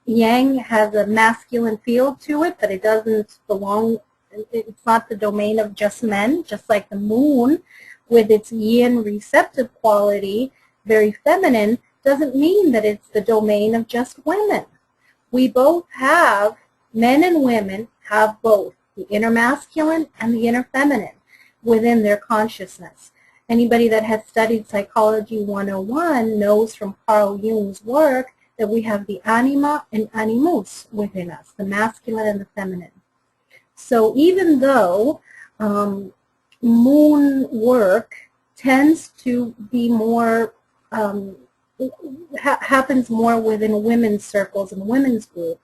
A: Yang has a masculine feel to it, but it doesn't belong, it's not the domain of just men, just like the moon with its yin receptive quality, very feminine, doesn't mean that it's the domain of just women. We both have, men and women have both the inner masculine and the inner feminine within their consciousness. Anybody that has studied Psychology 101 knows from Carl Jung's work that we have the anima and animus within us, the masculine and the feminine. So even though moon work tends to be more, happens more within women's circles and women's group,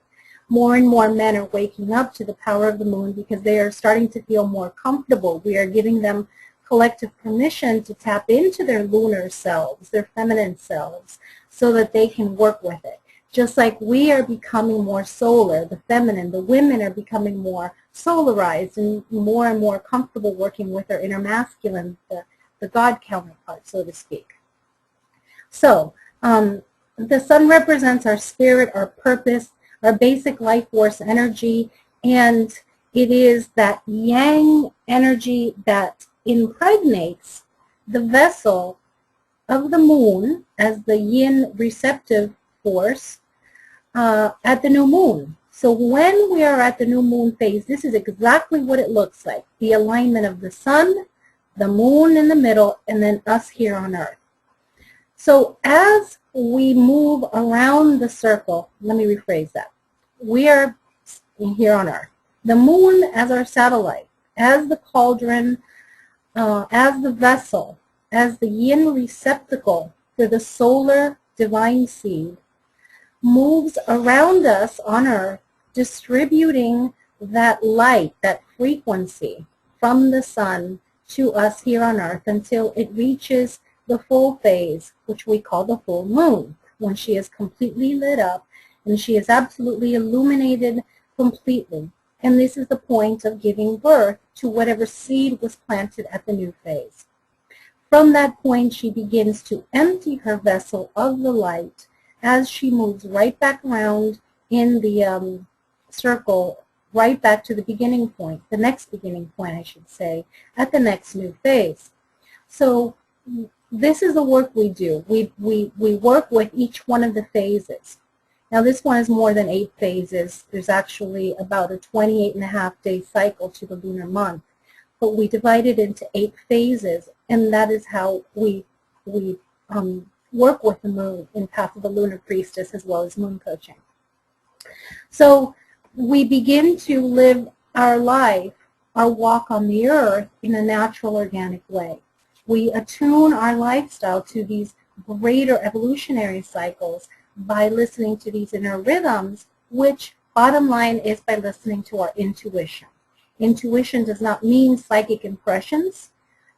A: more and more men are waking up to the power of the moon because they are starting to feel more comfortable. We are giving them collective permission to tap into their lunar selves, their feminine selves, so that they can work with it. Just like we are becoming more solar, the feminine, the women are becoming more solarized and more comfortable working with their inner masculine, the God counterpart, so to speak. So the sun represents our spirit, our purpose, our basic life force energy, and it is that yang energy that impregnates the vessel of the moon as the yin receptive force at the new moon. So when we are at the new moon phase, this is exactly what it looks like. The alignment of the sun, the moon in the middle, and then us here on Earth. So as we move around the circle, let me rephrase that. We are here on Earth. The moon as our satellite, as the cauldron, as the vessel, as the yin receptacle for the solar divine seed, moves around us on Earth, distributing that light, that frequency from the sun to us here on Earth until it reaches the full phase, which we call the full moon, when she is completely lit up and she is absolutely illuminated completely. And this is the point of giving birth to whatever seed was planted at the new phase. From that point, she begins to empty her vessel of the light as she moves right back around in the circle, right back to the beginning point, the next beginning point, I should say, at the next new phase. So this is the work we do. We work with each one of the phases. Now this one is more than 8 phases. There's actually about a 28.5-day cycle to the lunar month. But we divide it into 8 phases, and that is how we work with the moon in Path of the Lunar Priestess as well as moon coaching. So we begin to live our life, our walk on the earth in a natural, organic way. We attune our lifestyle to these greater evolutionary cycles by listening to these inner rhythms, which bottom line is by listening to our intuition. Intuition does not mean psychic impressions.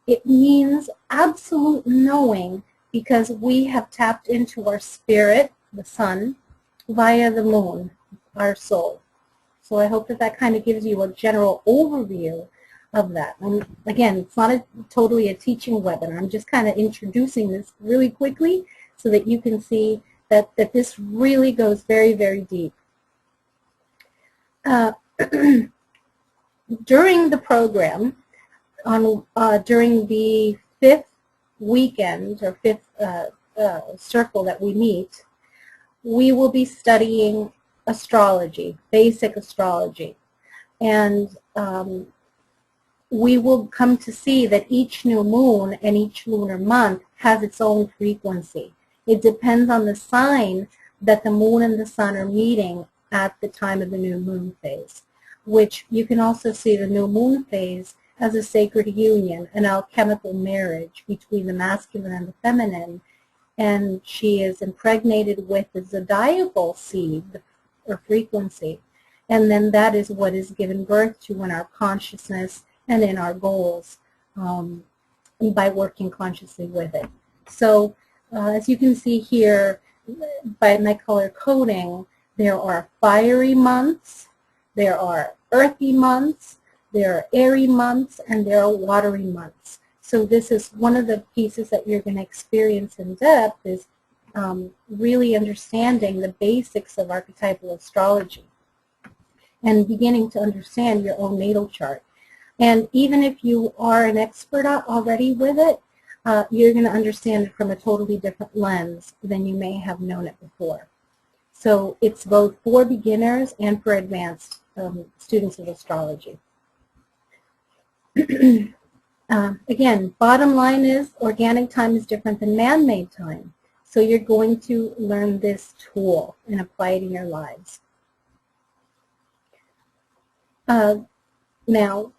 A: It means absolute knowing, because we have tapped into our spirit, the sun, via the moon, our soul. So I hope that that kind of gives you a general overview of that. And again, it's not totally a teaching webinar. I'm just kind of introducing this really quickly so that you can see that this really goes very, very deep. During the program, during the 5th weekend or 5th circle that we meet, we will be studying astrology, basic astrology. And we will come to see that each new moon and each lunar month has its own frequency. It depends on the sign that the moon and the sun are meeting at the time of the new moon phase, which you can also see the new moon phase as a sacred union, an alchemical marriage between the masculine and the feminine, and she is impregnated with the zodiacal seed, or frequency, and then that is what is given birth to in our consciousness and in our goals by working consciously with it. So as you can see here by my color coding, there are fiery months, there are earthy months, there are airy months, and there are watery months. So this is one of the pieces that you're going to experience in depth, is really understanding the basics of archetypal astrology and beginning to understand your own natal chart. And even if you are an expert already with it, you're going to understand it from a totally different lens than you may have known it before. So it's both for beginners and for advanced students of astrology. Again, bottom line is organic time is different than man-made time. So you're going to learn this tool and apply it in your lives. Now,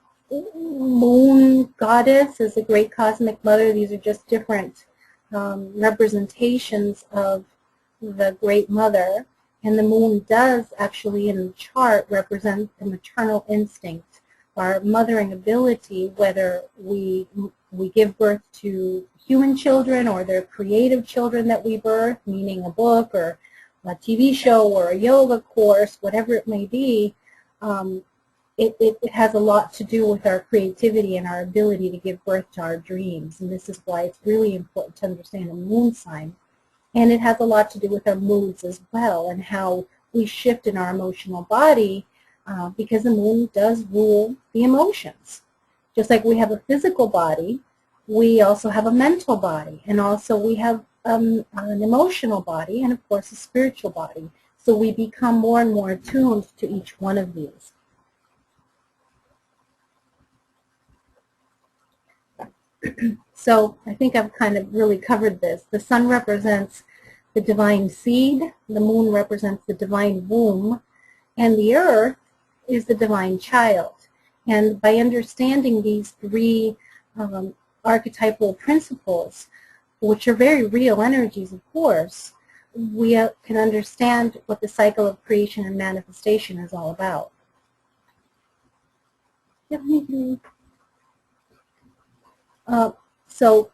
A: moon goddess is a great cosmic mother. These are just different representations of the great mother. And the moon does actually in the chart represent the maternal instinct, our mothering ability, whether we give birth to human children or they're creative children that we birth, meaning a book or TV show or a yoga course, whatever it may be, it has a lot to do with our creativity and our ability to give birth to our dreams. And this is why it's really important to understand the moon sign. And it has a lot to do with our moods as well and how we shift in our emotional body because the moon does rule the emotions. Just like we have a physical body, we also have a mental body, and also we have an emotional body, and of course a spiritual body. So we become more and more attuned to each one of these. So I think I've kind of really covered this. The sun represents the divine seed, the moon represents the divine womb, and the earth is the divine child. And by understanding these three archetypal principles, which are very real energies, of course, we can understand what the cycle of creation and manifestation is all about. So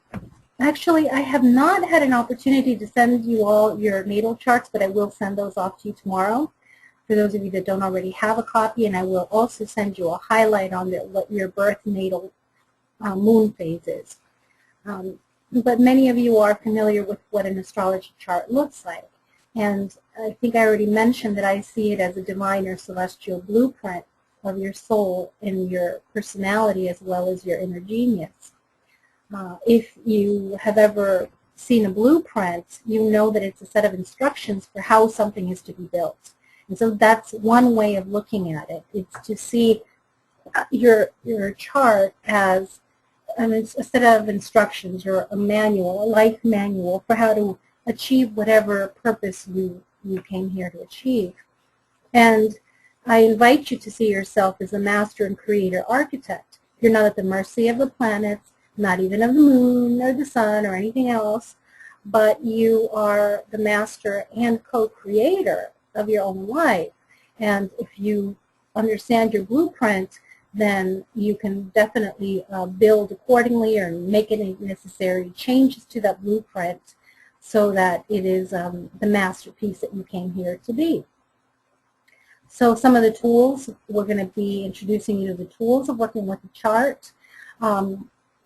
A: actually, I have not had an opportunity to send you all your natal charts, but I will send those off to you tomorrow for those of you that don't already have a copy, and I will also send you a highlight on what your birth natal moon phase is. But many of you are familiar with what an astrology chart looks like. And I think I already mentioned that I see it as a divine or celestial blueprint of your soul and your personality as well as your inner genius. If you have ever seen a blueprint, you know that it's a set of instructions for how something is to be built. And so that's one way of looking at it. It's to see your chart as a set of instructions or a manual, a life manual for how to achieve whatever purpose you came here to achieve. And I invite you to see yourself as a master and creator architect. You're not at the mercy of the planets, not even of the moon or the sun or anything else, but you are the master and co-creator of your own life. And if you understand your blueprint, then you can definitely build accordingly or make any necessary changes to that blueprint so that it is the masterpiece that you came here to be. So some of the tools, we're going to be introducing you to the tools of working with the chart,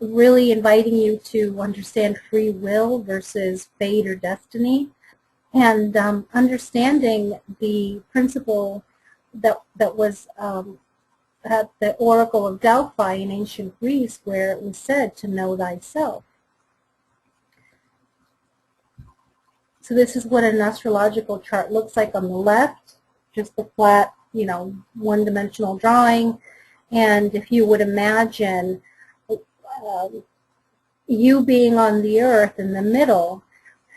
A: really inviting you to understand free will versus fate or destiny, and understanding the principle that was at the Oracle of Delphi in ancient Greece, where it was said to know thyself. So this is what an astrological chart looks like on the left, just a flat, one-dimensional drawing. And if you would imagine you being on the earth in the middle,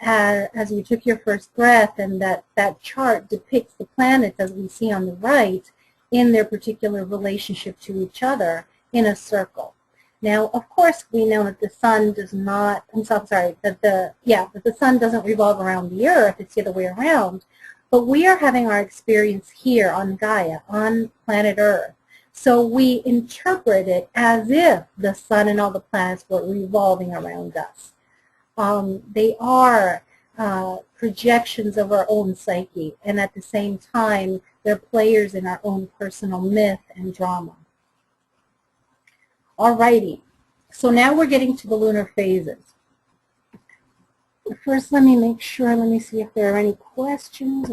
A: as you took your first breath, and that chart depicts the planets as we see on the right in their particular relationship to each other in a circle. Now, of course, we know that the sun does not, that the sun doesn't revolve around the earth, it's the other way around, but we are having our experience here on Gaia, on planet Earth. So we interpret it as if the sun and all the planets were revolving around us. They are projections of our own psyche, and at the same time, they're players in our own personal myth and drama. Alrighty, so now we're getting to the lunar phases. First, let me see if there are any questions.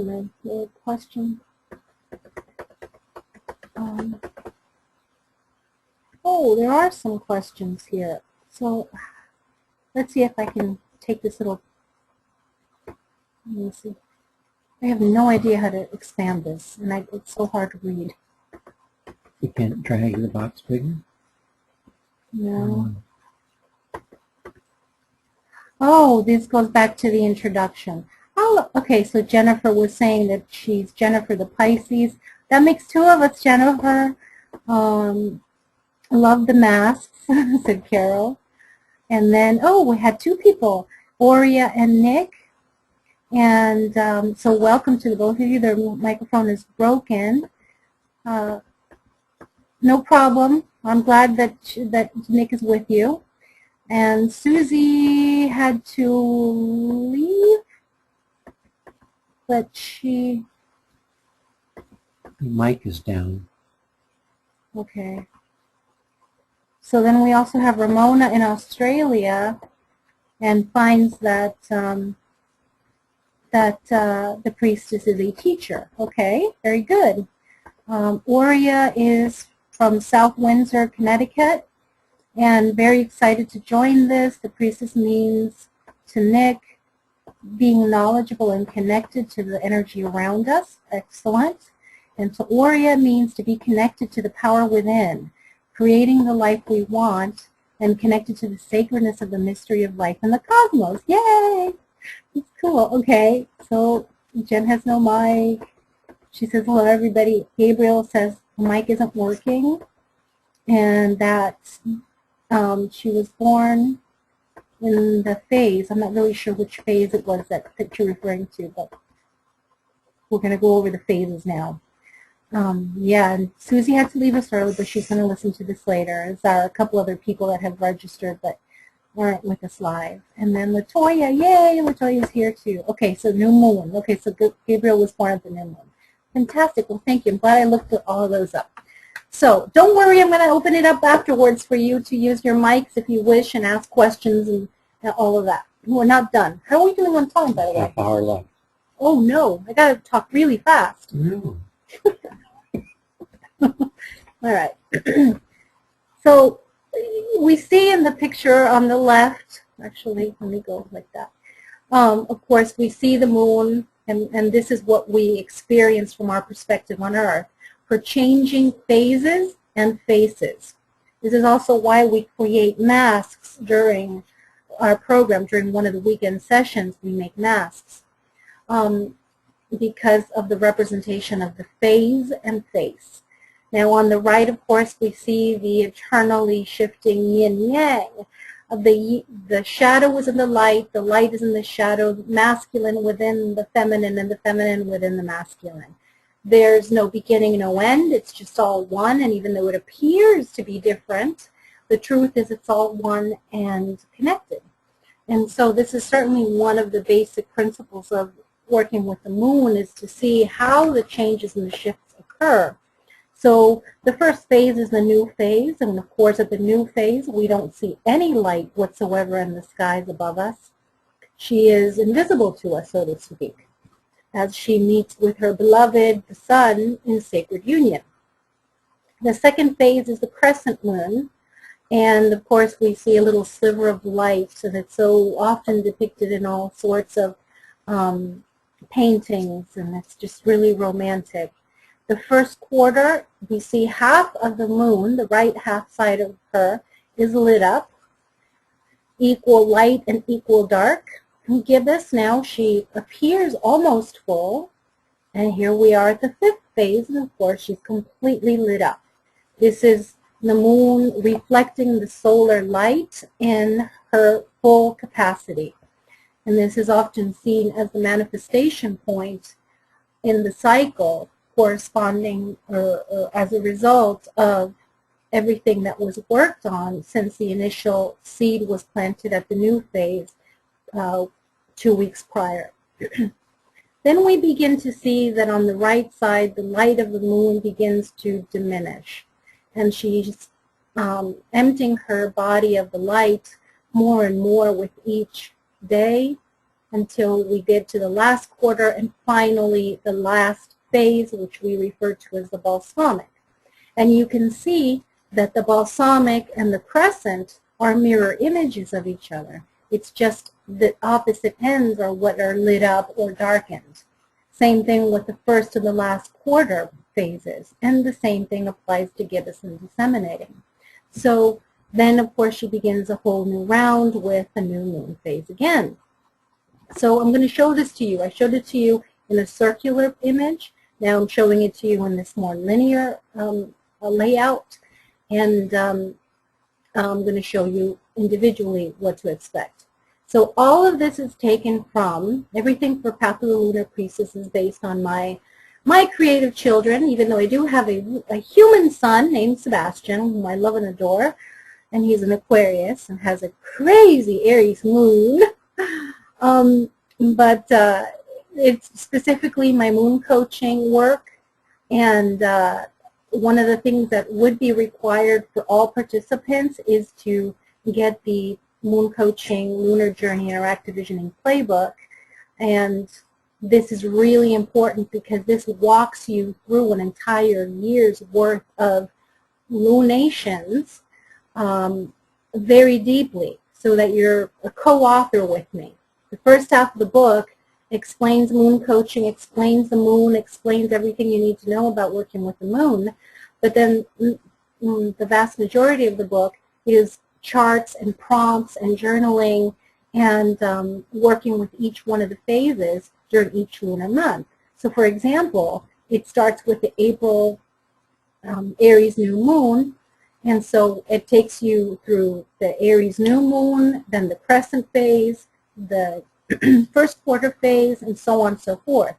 A: Oh, there are some questions here. So let's see if I can take this little, let me see. I have no idea how to expand this, and it's so hard to read.
D: You can't drag the box bigger?
A: No. Oh, this goes back to the introduction. Oh, okay, so Jennifer was saying that she's Jennifer the Pisces. That makes two of us, Jennifer. I love the masks, said Carol. And then, oh, we had two people, Aurea and Nick. And so welcome to both of you. Their microphone is broken. No problem. I'm glad that Nick is with you. And Susie had to leave. but she,
D: The mic is down.
A: okay. So then we also have Ramona in Australia, and finds that the priestess is a teacher. Okay, very good. Aurea is from South Windsor, Connecticut, and very excited to join this. The priestess means to Nick being knowledgeable and connected to the energy around us. Excellent. And to Aurea means to be connected to the power within, creating the life we want, and connected to the sacredness of the mystery of life and the cosmos. Yay! It's cool. Okay, so Jen has no mic. She says hello, everybody. Gabriel says the mic isn't working, and that she was born in the phase. I'm not really sure which phase it was that you're referring to, but we're going to go over the phases now. Yeah, and Susie had to leave us early, but she's going to listen to this later. There are a couple other people that have registered but weren't with us live. And then Latoya, yay, Latoya's here too. Okay, so new moon. Okay, so Gabriel was born at the new moon. Fantastic. Well, thank you. I'm glad I looked at all of those up. So don't worry, I'm going to open it up afterwards for you to use your mics if you wish and ask questions and all of that. We're not done. How are we doing on time, by the way?
D: Half hour left.
A: Oh, no. I got to talk really fast.
D: No.
A: All right. So we see in the picture on the left, actually, let me go like that. Of course, we see the moon, and this is what we experience from our perspective on Earth, for changing phases and faces. This is also why we create masks during our program. During one of the weekend sessions, we make masks because of the representation of the phase and face. Now on the right, of course, we see the eternally shifting yin-yang. The shadow is in the light is in the shadow, masculine within the feminine, and the feminine within the masculine. There's no beginning, no end. It's just all one, and even though it appears to be different, the truth is it's all one and connected. And so this is certainly one of the basic principles of working with the moon, is to see how the changes and the shifts occur. So the first phase is the new phase, and of course at the new phase we don't see any light whatsoever in the skies above us. She is invisible to us, so to speak, as she meets with her beloved, the sun, in sacred union. The second phase is the crescent moon, and of course we see a little sliver of light, and it's so often depicted in all sorts of paintings, and it's just really romantic. The first quarter, we see half of the moon, the right half side of her, is lit up, equal light and equal dark. And gibbous, now she appears almost full, and here we are at the fifth phase, and of course she's completely lit up. This is the moon reflecting the solar light in her full capacity. And this is often seen as the manifestation point in the cycle, corresponding or as a result of everything that was worked on since the initial seed was planted at the new phase 2 weeks prior. Then we begin to see that on the right side, the light of the moon begins to diminish. And she's emptying her body of the light more and more with each day until we get to the last quarter and finally the last phase, which we refer to as the balsamic. And you can see that the balsamic and the crescent are mirror images of each other. It's just the opposite ends are what are lit up or darkened. Same thing with the first and the last quarter phases, and the same thing applies to gibbous and disseminating. So then, of course, she begins a whole new round with a new moon phase again. So I'm going to show this to you. I showed it to you in a circular image. Now I'm showing it to you in this more linear layout, and I'm going to show you individually what to expect. So all of this is taken from, everything for Path of the Lunar Priestess is based on my creative children, even though I do have a human son named Sebastian, whom I love and adore, and he's an Aquarius and has a crazy Aries moon. But it's specifically my moon coaching work, and one of the things that would be required for all participants is to get the Moon Coaching Lunar Journey Interactive Visioning Playbook. And this is really important because this walks you through an entire year's worth of lunations very deeply, so that you're a co-author with me. The first half of the book explains moon coaching, explains the moon, explains everything you need to know about working with the moon. But then the vast majority of the book is charts and prompts and journaling and working with each one of the phases during each lunar month. So for example, it starts with the April Aries new moon, and so it takes you through the Aries new moon, then the crescent phase, the first quarter phase, and so on and so forth,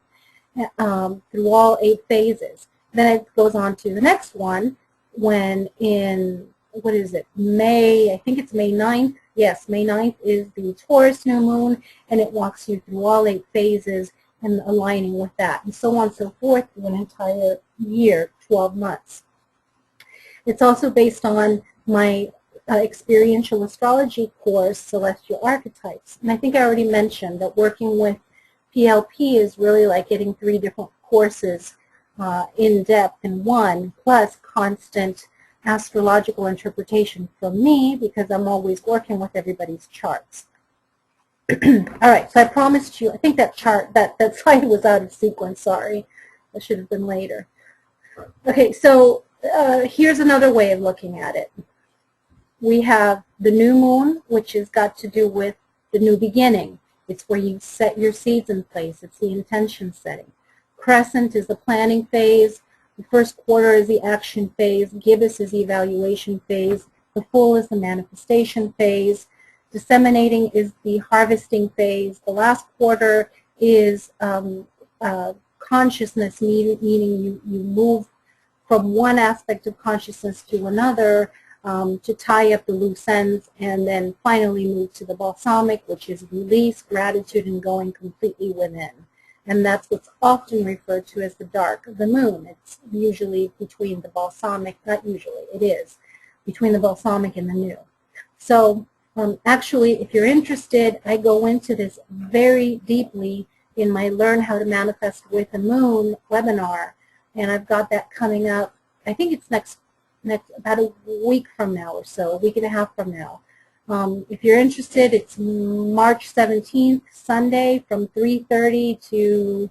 A: through all 8 phases. Then it goes on to the next one when in, what is it, May, I think it's May 9th. Yes, May 9th is the Taurus new moon, and it walks you through all 8 phases and aligning with that, and so on and so forth through an entire year, 12 months. It's also based on my experiential astrology course, Celestial Archetypes. And I think I already mentioned that working with PLP is really like getting 3 different courses in depth in one, plus constant astrological interpretation from me, because I'm always working with everybody's charts. All right, so I promised you, I think that chart, that slide was out of sequence, sorry. That should have been later. Okay, so here's another way of looking at it. We have the new moon, which has got to do with the new beginning. It's where you set your seeds in place. It's the intention setting. Crescent is the planning phase. The first quarter is the action phase. Gibbous is the evaluation phase. The full is the manifestation phase. Disseminating is the harvesting phase. The last quarter is consciousness, meaning you move from one aspect of consciousness to another to tie up the loose ends, and then finally move to the balsamic, which is release, gratitude, and going completely within. And that's what's often referred to as the dark of the moon. It's usually between the balsamic, not usually, it is, between the balsamic and the new. So actually, if you're interested, I go into this very deeply in my Learn How to Manifest with the Moon webinar, and I've got that coming up, I think it's next about a week from now or so, a week and a half from now. If you're interested, it's March 17th, Sunday, from 3:30 to,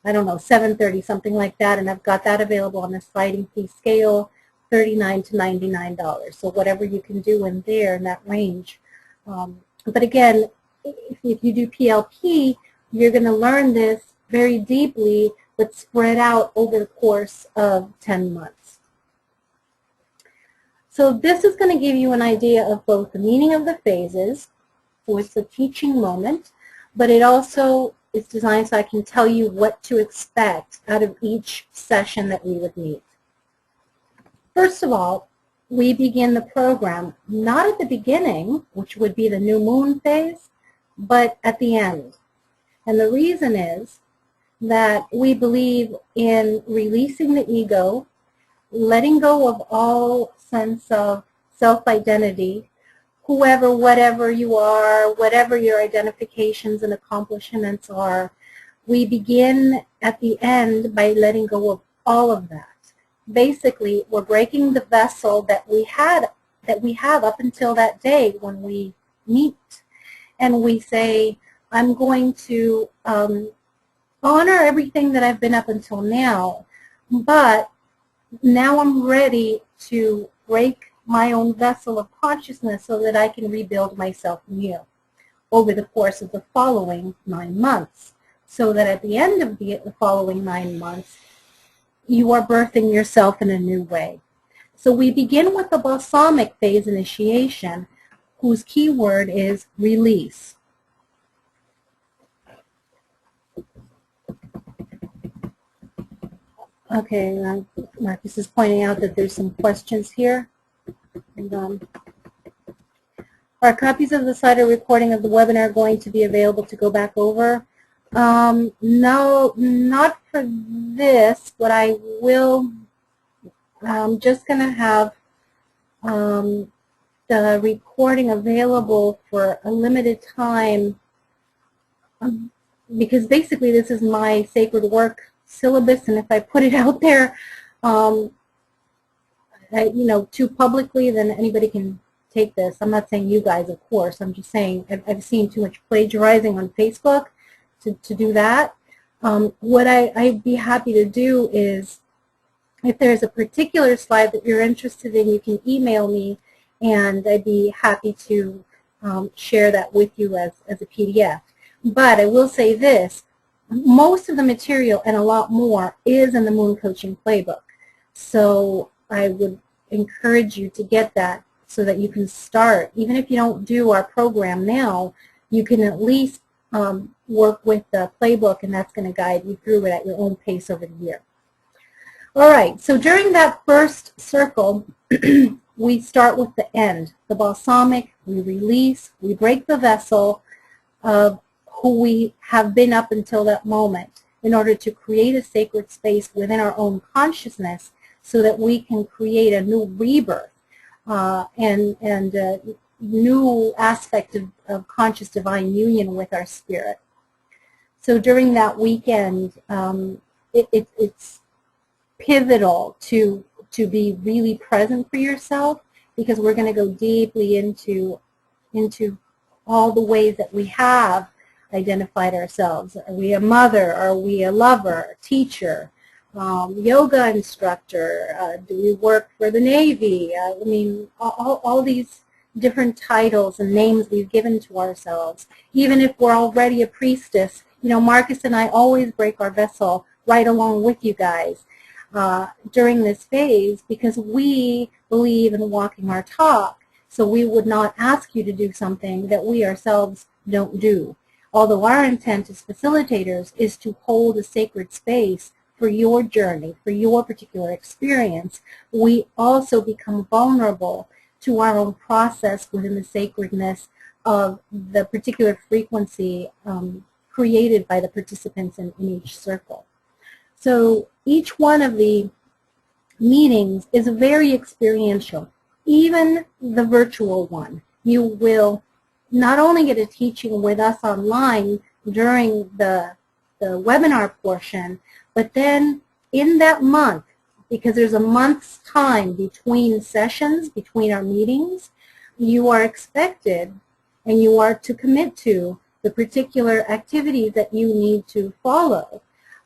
A: I don't know, 7:30, something like that, and I've got that available on a sliding fee scale, $39 to $99. So whatever you can do in there, in that range. But again, if you do PLP, you're going to learn this very deeply, but spread out over the course of 10 months. So this is going to give you an idea of both the meaning of the phases, so it's a teaching moment, but it also is designed so I can tell you what to expect out of each session that we would meet. First of all, we begin the program not at the beginning, which would be the new moon phase, but at the end. And the reason is that we believe in releasing the ego, letting go of all sense of self-identity, whoever, whatever you are, whatever your identifications and accomplishments are. We begin at the end by letting go of all of that. Basically, we're breaking the vessel that we have up until that day when we meet, and we say, I'm going to honor everything that I've been up until now, but now I'm ready to break my own vessel of consciousness so that I can rebuild myself anew over the course of the following 9 months, so that at the end of the following 9 months, you are birthing yourself in a new way. So we begin with the balsamic phase initiation, whose key word is release. Okay, Marcus is pointing out that there's some questions here. And, are copies of the slide or recording of the webinar going to be available to go back over? No, not for this, but I will, I'm just going to have the recording available for a limited time, because basically this is my sacred work syllabus, and if I put it out there, you know, too publicly, then anybody can take this. I'm not saying you guys, of course. I'm just saying I've seen too much plagiarizing on Facebook to do that. What I'd be happy to do is, if there's a particular slide that you're interested in, you can email me, and I'd be happy to share that with you as a PDF. But I will say this, most of the material and a lot more is in the Moon Coaching Playbook. So I would encourage you to get that so that you can start. Even if you don't do our program now, you can at least work with the playbook, and that's going to guide you through it at your own pace over the year. All right, so during that first circle, we start with the end, the balsamic. We release, we break the vessel of who we have been up until that moment in order to create a sacred space within our own consciousness so that we can create a new rebirth and a new aspect of conscious divine union with our spirit. So during that weekend, it's pivotal to be really present for yourself, because we're going to go deeply into all the ways that we have identified ourselves. Are we a mother? Are we a lover, a teacher, yoga instructor? Do we work for the Navy? I mean, all these different titles and names we've given to ourselves. Even if we're already a priestess, you know, Marcus and I always break our vessel right along with you guys during this phase, because we believe in walking our talk. So we would not ask you to do something that we ourselves don't do. Although our intent as facilitators is to hold a sacred space for your journey, for your particular experience, we also become vulnerable to our own process within the sacredness of the particular frequency created by the participants in each circle. So each one of the meetings is very experiential. Even the virtual one, you will not only get a teaching with us online during the webinar portion, but then in that month, because there's a month's time between sessions, between our meetings, you are expected and you are to commit to the particular activities that you need to follow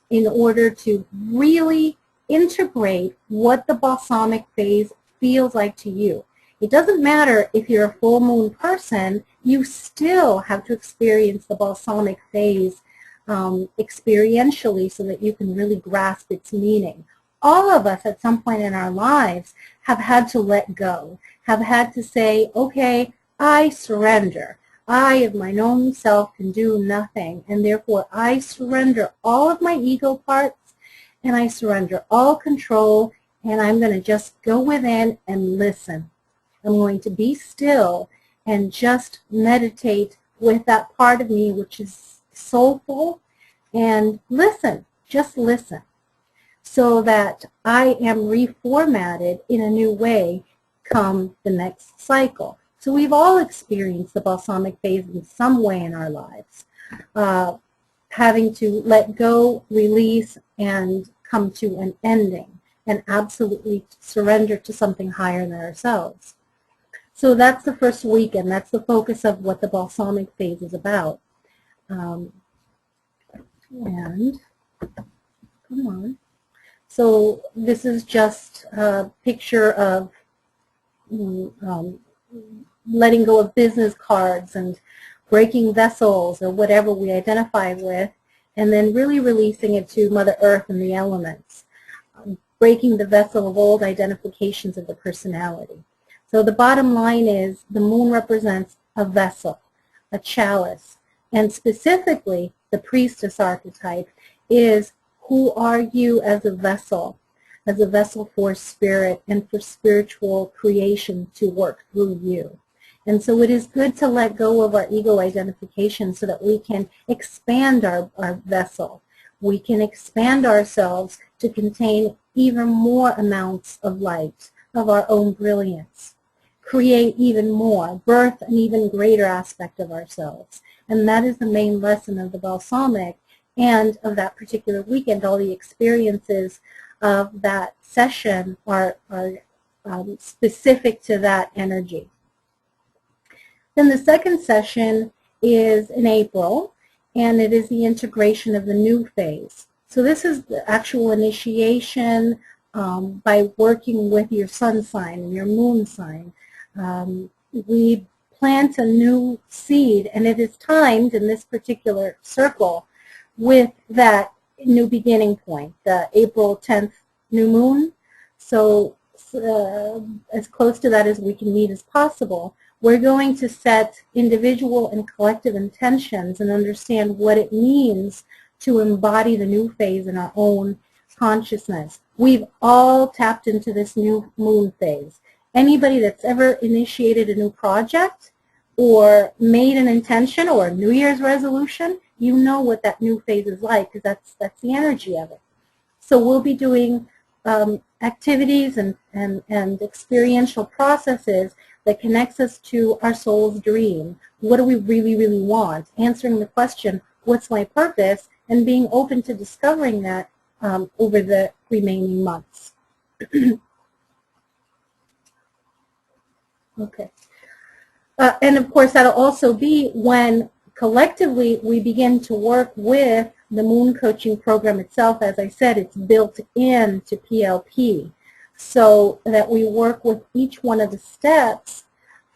A: in order to really integrate what the balsamic phase feels like to you. It doesn't matter if you're a full moon person, you still have to experience the balsamic phase experientially so that you can really grasp its meaning. All of us at some point in our lives have had to let go, have had to say, okay, I surrender. I of mine own self can do nothing, and therefore I surrender all of my ego parts, and I surrender all control, and I'm going to just go within and listen. I'm going to be still and just meditate with that part of me which is soulful, and listen, just listen, so that I am reformatted in a new way come the next cycle. So we've all experienced the balsamic phase in some way in our lives, having to let go, release, and come to an ending, and absolutely surrender to something higher than ourselves. So that's the first weekend. That's the focus of what the balsamic phase is about. And, come on. So this is just a picture of letting go of business cards and breaking vessels or whatever we identify with, and then really releasing it to Mother Earth and the elements, breaking the vessel of old identifications of the personality. So the bottom line is the moon represents a vessel, a chalice, and specifically the priestess archetype is, who are you as a vessel for spirit and for spiritual creation to work through you. And so it is good to let go of our ego identification so that we can expand our vessel. We can expand ourselves to contain even more amounts of light, of our own brilliance. Create even more, birth an even greater aspect of ourselves. And that is the main lesson of the balsamic and of that particular weekend. All the experiences of that session are specific to that energy. Then the second session is in April, and it is the integration of the new phase. So this is the actual initiation by working with your sun sign and your moon sign. We plant a new seed, and it is timed in this particular circle with that new beginning point, the April 10th new moon. So as close to that as we can meet as possible, we're going to set individual and collective intentions and understand what it means to embody the new phase in our own consciousness. We've all tapped into this new moon phase. Anybody that's ever initiated a new project or made an intention or a New Year's resolution, you know what that new phase is like, because that's the energy of it. So we'll be doing activities and experiential processes that connects us to our soul's dream. What do we really, really want? Answering the question, what's my purpose? And being open to discovering that over the remaining months. Okay. And of course, that'll also be when collectively we begin to work with the Moon Coaching program itself. As I said, it's built into PLP, so that we work with each one of the steps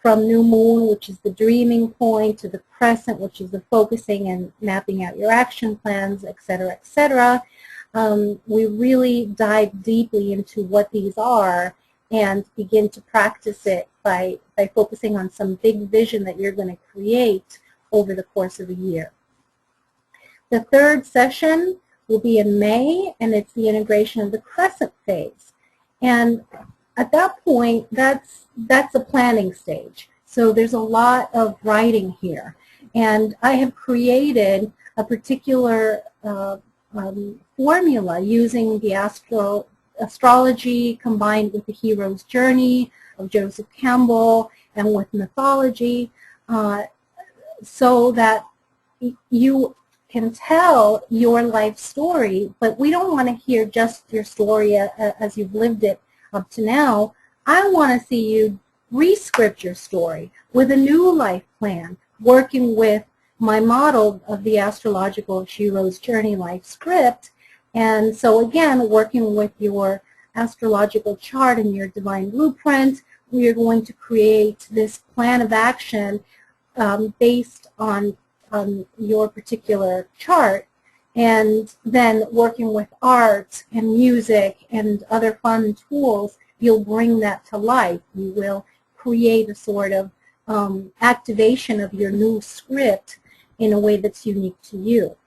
A: from new moon, which is the dreaming point, to the crescent, which is the focusing and mapping out your action plans, et cetera, et cetera. We really dive deeply into what these are and begin to practice it by focusing on some big vision that you're going to create over the course of a year. The third session will be in May, and it's the integration of the crescent phase. And at that point, that's a planning stage. So there's a lot of writing here. And I have created a particular formula using the astrology combined with the hero's journey of Joseph Campbell and with mythology, so that you can tell your life story. But we don't want to hear just your story as you've lived it up to now. I want to see you re-script your story with a new life plan, working with my model of the astrological hero's journey life script. And so again, working with your astrological chart and your divine blueprint, we are going to create this plan of action based on your particular chart, and then working with art and music and other fun tools, you'll bring that to life. You will create a sort of activation of your new script in a way that's unique to you.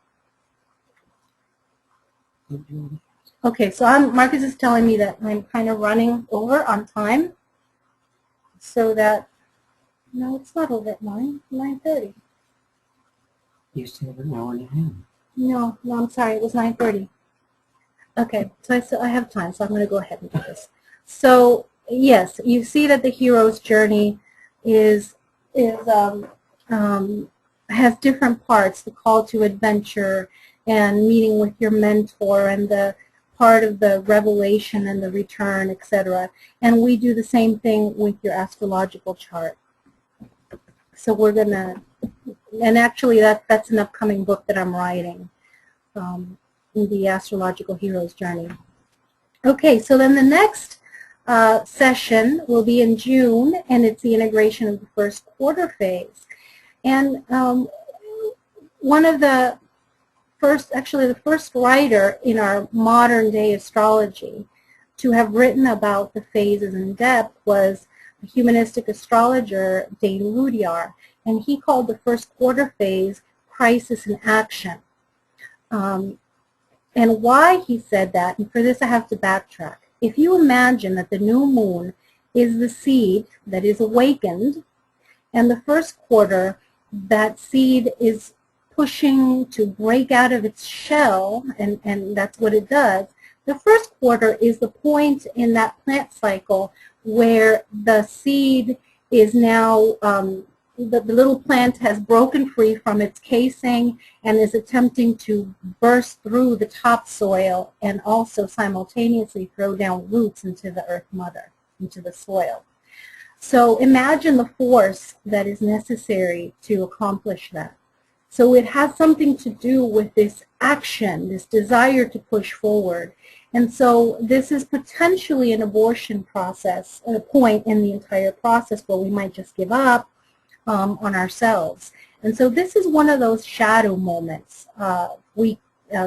A: Okay, so Marcus is telling me that I'm kind of running over on time, so that, no, it's not over at 9:30.
D: You said an hour and a half.
A: No, I'm sorry, it was 9:30. Okay, so I have time, so I'm going to go ahead and do this. So, yes, you see that the hero's journey has different parts, the call to adventure and meeting with your mentor and the part of the revelation and the return, etc. And we do the same thing with your astrological chart. So we're going to, and actually that's an upcoming book that I'm writing, the astrological hero's journey. Okay, so then the next session will be in June, and it's the integration of the first quarter phase. And one of the first, actually the first writer in our modern day astrology to have written about the phases in depth was a humanistic astrologer, Dane Rudyard, and he called the first quarter phase crisis in action. And why he said that, and for this I have to backtrack. If you imagine that the new moon is the seed that is awakened, And the first quarter, that seed is pushing to break out of its shell, and that's what it does. The first quarter is the point in that plant cycle where the seed is now, the little plant has broken free from its casing and is attempting to burst through the topsoil and also simultaneously throw down roots into the earth mother, into the soil. So imagine the force that is necessary to accomplish that. So it has something to do with this action, this desire to push forward. And so this is potentially an abortion process, a point in the entire process where we might just give up on ourselves. And so this is one of those shadow moments,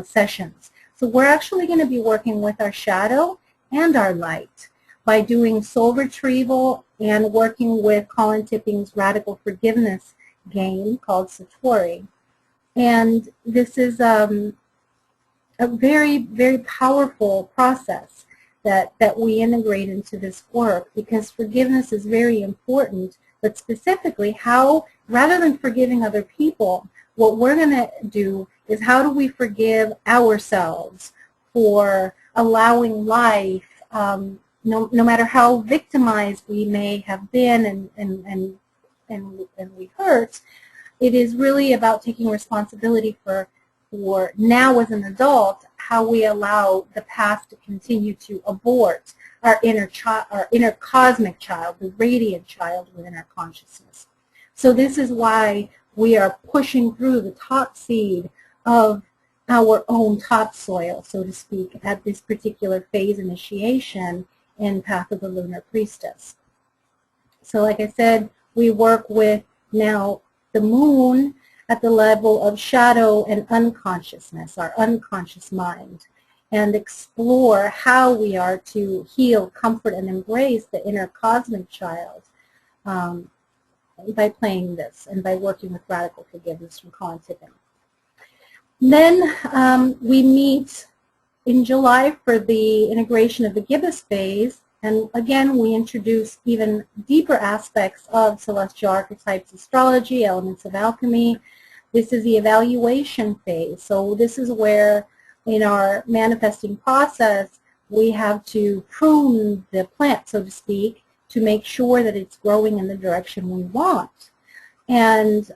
A: sessions. So we're actually going to be working with our shadow and our light by doing soul retrieval and working with Colin Tipping's radical forgiveness game called Satori. And this is a very, very powerful process that we integrate into this work, because forgiveness is very important, but specifically how, rather than forgiving other people, what we're going to do is how do we forgive ourselves for allowing life, no matter how victimized we may have been and we hurt. It is really about taking responsibility for now as an adult, how we allow the past to continue to abort our inner cosmic child, the radiant child within our consciousness. So this is why we are pushing through the top seed of our own topsoil, so to speak, at this particular phase initiation in Path of the Lunar Priestess. So like I said, we work with now the moon at the level of shadow and unconsciousness, our unconscious mind, and explore how we are to heal, comfort, and embrace the inner cosmic child by playing this and by working with radical forgiveness from Colin Tipping. Then we meet in July for the integration of the gibbous phase, and again we introduce even deeper aspects of celestial archetypes, astrology, elements of alchemy. This is the evaluation phase. So this is where in our manifesting process we have to prune the plant, so to speak, to make sure that it's growing in the direction we want. And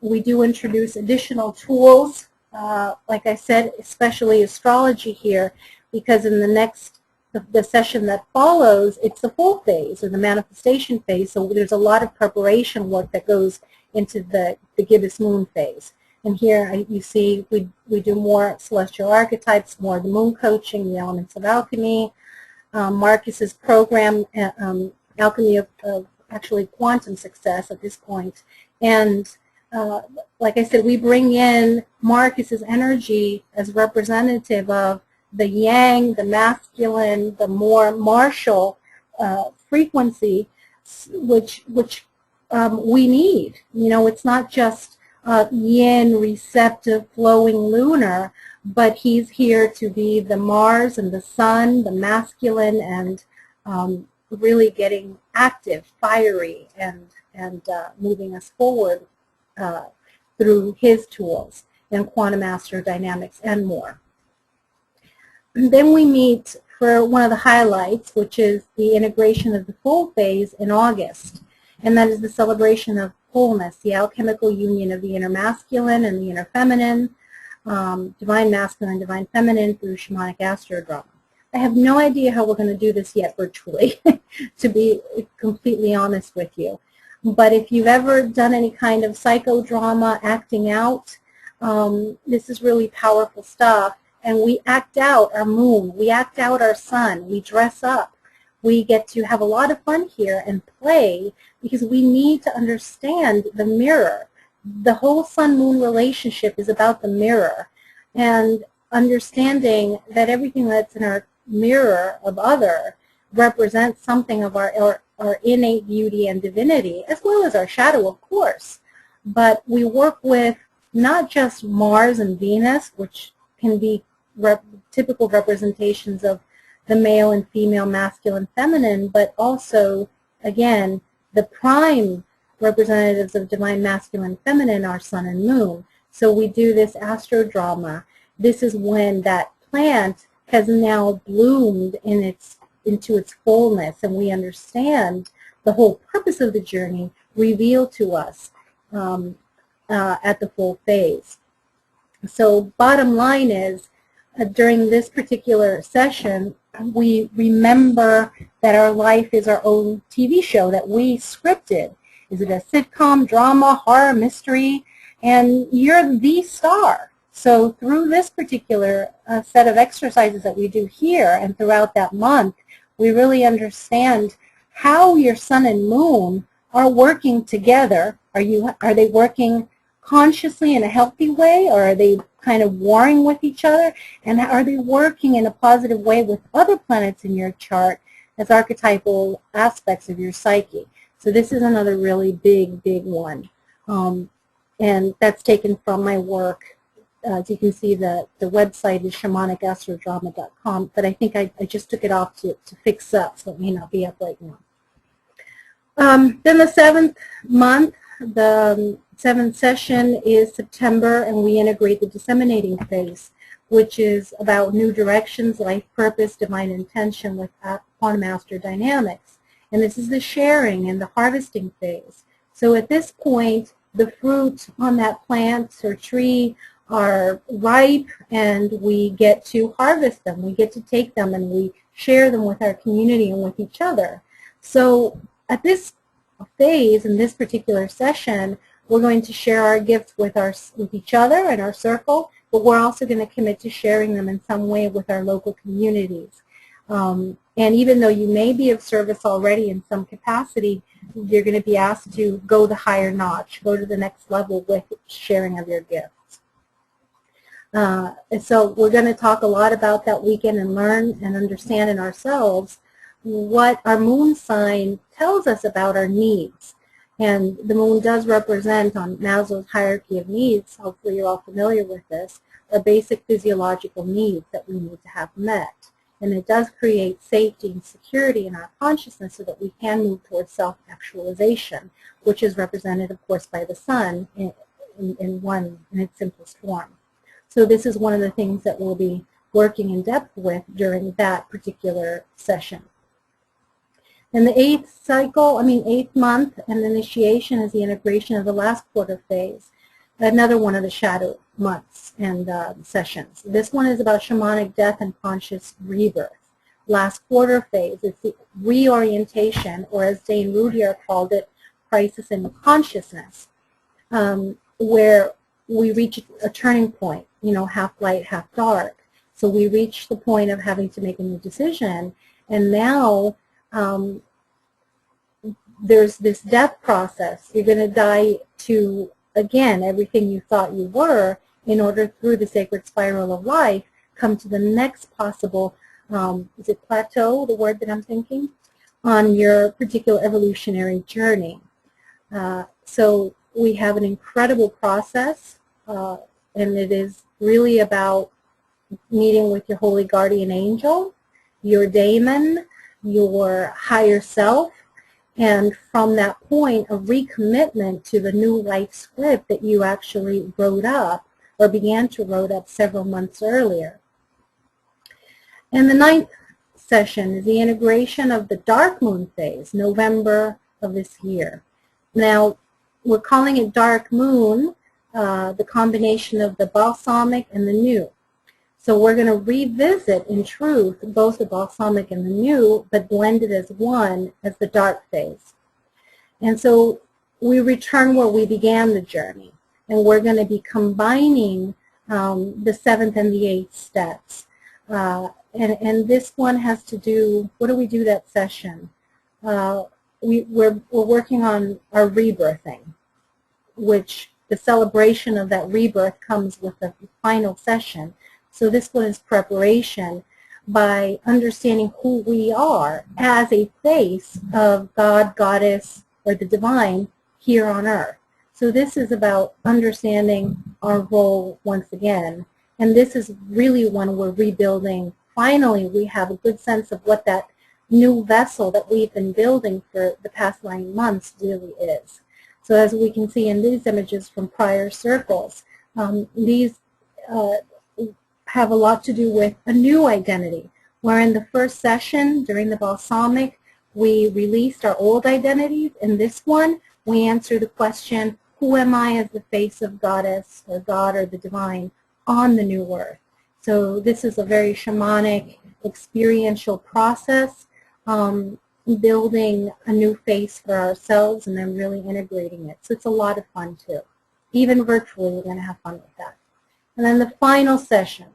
A: we do introduce additional tools, like I said, especially astrology here, because in the session that follows, it's the full phase, or the manifestation phase, so there's a lot of preparation work that goes into the gibbous moon phase. And here you see we do more celestial archetypes, more of the moon coaching, the elements of alchemy, Marcus's program, alchemy of actually quantum success at this point. And like I said, we bring in Marcus's energy as representative of the yang, the masculine, the more martial frequency, which we need. You know, it's not just yin, receptive, flowing lunar, but he's here to be the Mars and the sun, the masculine, and really getting active, fiery, and moving us forward through his tools and quantum astrodynamics and more. And then we meet for one of the highlights, which is the integration of the full phase in August. And that is the celebration of wholeness, the alchemical union of the inner masculine and the inner feminine, divine masculine, divine feminine through shamanic astrodrama. I have no idea how we're going to do this yet virtually, to be completely honest with you. But if you've ever done any kind of psychodrama, acting out, this is really powerful stuff. And we act out our moon, we act out our sun, we dress up. We get to have a lot of fun here and play, because we need to understand the mirror. The whole sun-moon relationship is about the mirror, and understanding that everything that's in our mirror of other represents something of our innate beauty and divinity, as well as our shadow, of course. But we work with not just Mars and Venus, which can be typical representations of the male and female, masculine, feminine, but also, again, the prime representatives of divine masculine, feminine, our sun and moon. So we do this astrodrama. This is when that plant has now bloomed into its fullness, and we understand the whole purpose of the journey revealed to us at the full phase. So bottom line is, during this particular session, we remember that our life is our own TV show that we scripted. Is it a sitcom, drama, horror, mystery? And you're the star. So through this particular set of exercises that we do here and throughout that month, we really understand how your sun and moon are working together. Are they working consciously in a healthy way, or are they kind of warring with each other? And are they working in a positive way with other planets in your chart as archetypal aspects of your psyche? So this is another really big one. And that's taken from my work. As you can see, the website is shamanicastrodrama.com, but I think I just took it off to fix up, so it may not be up right now. Then the 7th month, the 7th session is September, and we integrate the disseminating phase, which is about new directions, life purpose, divine intention with quantum master dynamics. And this is the sharing and the harvesting phase. So at this point, the fruit on that plant or tree are ripe, and we get to harvest them. We get to take them and we share them with our community and with each other. So at this phase, in this particular session, we're going to share our gifts with each other and our circle, but we're also going to commit to sharing them in some way with our local communities. And even though you may be of service already in some capacity, you're going to be asked to go the higher notch, go to the next level with sharing of your gifts. And so we're going to talk a lot about that weekend and learn and understand in ourselves what our moon sign tells us about our needs. And the moon does represent, on Maslow's hierarchy of needs, hopefully you're all familiar with this, our basic physiological needs that we need to have met. And it does create safety and security in our consciousness so that we can move towards self-actualization, which is represented, of course, by the sun in its simplest form. So this is one of the things that we'll be working in depth with during that particular session. And the 8th month and initiation is the integration of the last quarter phase, another one of the shadow months and sessions. This one is about shamanic death and conscious rebirth. Last quarter phase is the reorientation, or as Dane Rudier called it, crisis in consciousness, where we reach a turning point, half light, half dark. So we reach the point of having to make a new decision, and now there's this death process. You're going to die to, again, everything you thought you were, in order, through the sacred spiral of life, come to the next possible, is it plateau, the word that I'm thinking, on your particular evolutionary journey. So we have an incredible process, and it is really about meeting with your holy guardian angel, your daemon, your higher self, and from that point, a recommitment to the new life script that you actually wrote up or began to write up several months earlier. And the 9th session is the integration of the dark moon phase, November of this year. Now, we're calling it dark moon, the combination of the balsamic and the new. So we're going to revisit, in truth, both the balsamic and the new, but blended as one, as the dark phase. And so we return where we began the journey, and we're going to be combining the 7th and the 8th steps. And this one has to do, what do we do that session? We're working on our rebirthing, which the celebration of that rebirth comes with the final session. So this one is preparation by understanding who we are as a face of God, Goddess, or the divine here on earth. So this is about understanding our role once again. And this is really when we're rebuilding. Finally, we have a good sense of what that new vessel that we've been building for the past 9 months really is. So as we can see in these images from prior circles, these have a lot to do with a new identity, where in the first session during the balsamic, we released our old identities. In this one, we answer the question, who am I as the face of Goddess or God or the divine on the new earth? So this is a very shamanic, experiential process, building a new face for ourselves and then really integrating it. So it's a lot of fun too. Even virtually, we're going to have fun with that. And then the final session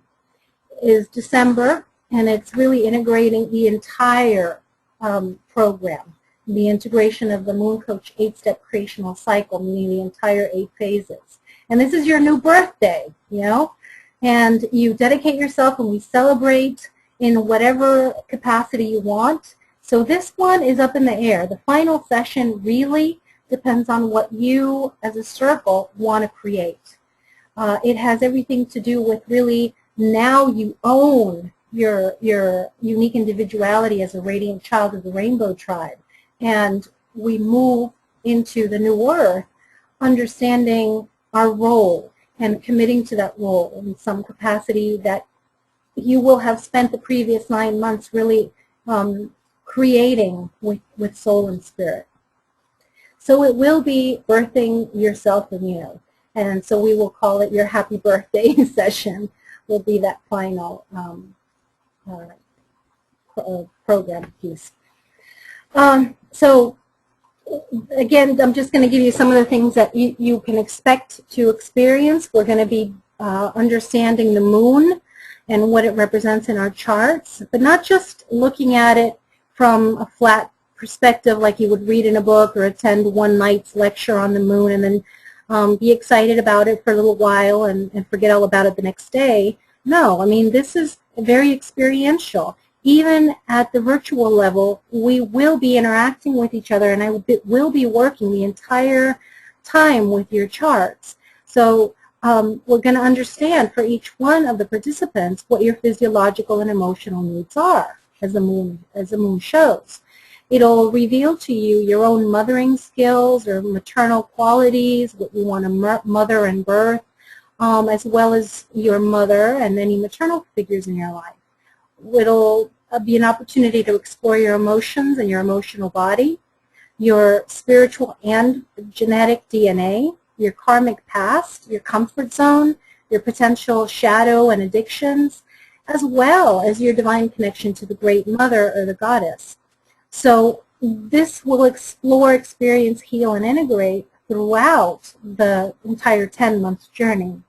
A: is December, and it's really integrating the entire program, the integration of the MoonCoach 8-step creational cycle, meaning the entire 8 phases. And this is your new birthday, you know, and you dedicate yourself and we celebrate in whatever capacity you want. So this one is up in the air. The final session really depends on what you as a circle want to create. It has everything to do with really now you own your unique individuality as a radiant child of the Rainbow Tribe. And we move into the new earth understanding our role and committing to that role in some capacity that you will have spent the previous 9 months really creating with soul and spirit. So it will be birthing yourself anew. And so we will call it your happy birthday session will be that final program piece. So again, I'm just going to give you some of the things that you can expect to experience. We're going to be understanding the moon and what it represents in our charts, but not just looking at it from a flat perspective like you would read in a book or attend one night's lecture on the moon and then be excited about it for a little while and forget all about it the next day. No, I mean, this is very experiential. Even at the virtual level, we will be interacting with each other, and I will be working the entire time with your charts. So we're going to understand for each one of the participants what your physiological and emotional needs are, as the moon shows. It'll reveal to you your own mothering skills or maternal qualities, what you want to mother and birth, as well as your mother and any maternal figures in your life. It'll be an opportunity to explore your emotions and your emotional body, your spiritual and genetic DNA, your karmic past, your comfort zone, your potential shadow and addictions, as well as your divine connection to the Great Mother or the Goddess. So this will explore, experience, heal, and integrate throughout the entire 10-month journey.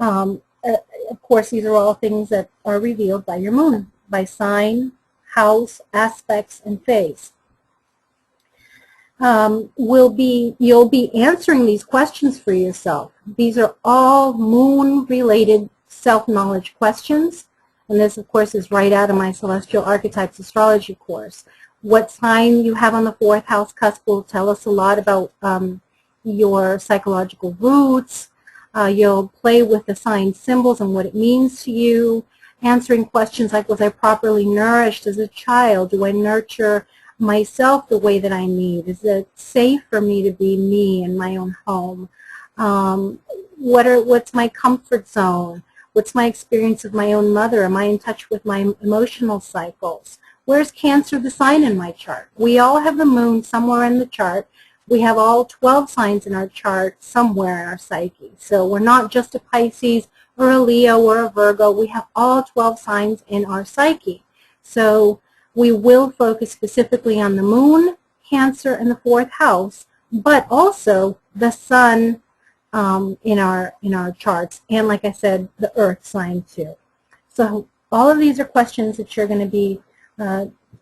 A: Of course, these are all things that are revealed by your moon, by sign, house, aspects, and phase. You'll be answering these questions for yourself. These are all moon-related self-knowledge questions, and this, of course, is right out of my Celestial Archetypes Astrology course. What sign you have on the 4th house cusp will tell us a lot about your psychological roots. You'll play with the sign symbols and what it means to you, answering questions like, was I properly nourished as a child? Do I nurture myself the way that I need? Is it safe for me to be me in my own home? What's my comfort zone? What's my experience of my own mother? Am I in touch with my emotional cycles? Where's Cancer, the sign in my chart? We all have the moon somewhere in the chart. We have all 12 signs in our chart somewhere in our psyche. So we're not just a Pisces or a Leo or a Virgo. We have all 12 signs in our psyche. So we will focus specifically on the moon, Cancer, and the 4th house, but also the sun in our charts, and like I said, the earth sign too. So all of these are questions that you're going to be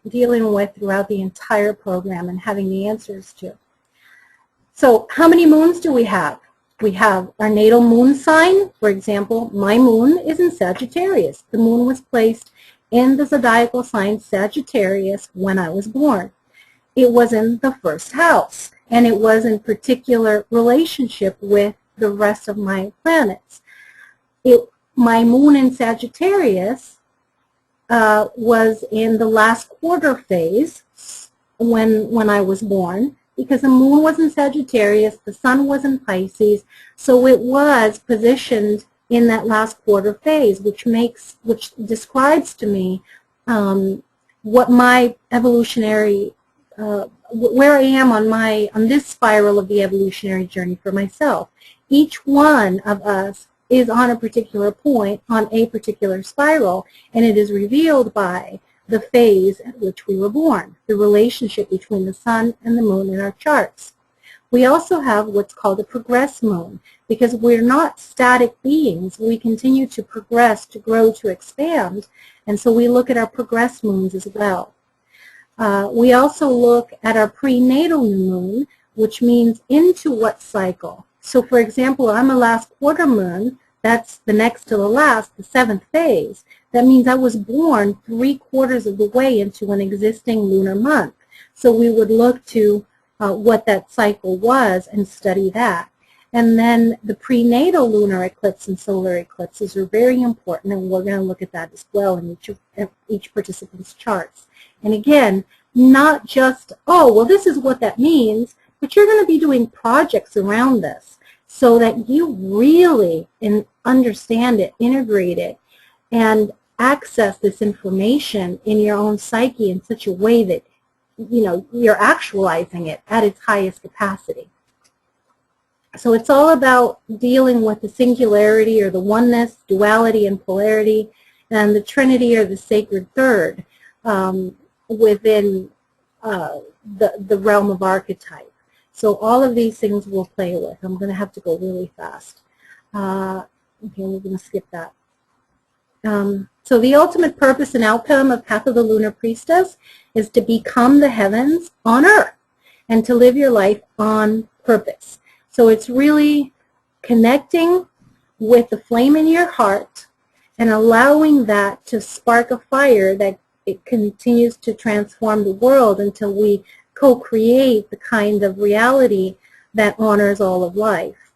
A: dealing with throughout the entire program and having the answers to. So how many moons do we have? We have our natal moon sign. For example, my moon is in Sagittarius. The moon was placed in the zodiacal sign Sagittarius when I was born. It was in the 1st house, and it was in particular relationship with the rest of my planets. My moon in Sagittarius was in the last quarter phase when I was born. because the moon was in Sagittarius, the sun was in Pisces, so it was positioned in that last quarter phase, which describes to me what my evolutionary, where I am on this spiral of the evolutionary journey for myself. Each one of us is on a particular point, on a particular spiral, and it is revealed by the phase at which we were born, the relationship between the sun and the moon in our charts. We also have what's called a progress moon, because we're not static beings. We continue to progress, to grow, to expand, and so we look at our progress moons as well. We also look at our prenatal new moon, which means into what cycle. So for example, I'm a last quarter moon, that's the next to the last, the 7th phase. That means I was born 3/4 of the way into an existing lunar month. So we would look to what that cycle was and study that. And then the prenatal lunar eclipse and solar eclipses are very important, and we're going to look at that as well in each participant's charts. And again, not just, oh, well, this is what that means, but you're going to be doing projects around this so that you really understand it, integrate it, and access this information in your own psyche in such a way that you're actualizing it at its highest capacity. So it's all about dealing with the singularity or the oneness, duality and polarity, and the trinity or the sacred third within the realm of archetype. So all of these things we'll play with. I'm going to have to go really fast. Okay, we're going to skip that. So the ultimate purpose and outcome of Path of the Lunar Priestess is to become the heavens on earth and to live your life on purpose. So it's really connecting with the flame in your heart and allowing that to spark a fire that it continues to transform the world until we co-create the kind of reality that honors all of life.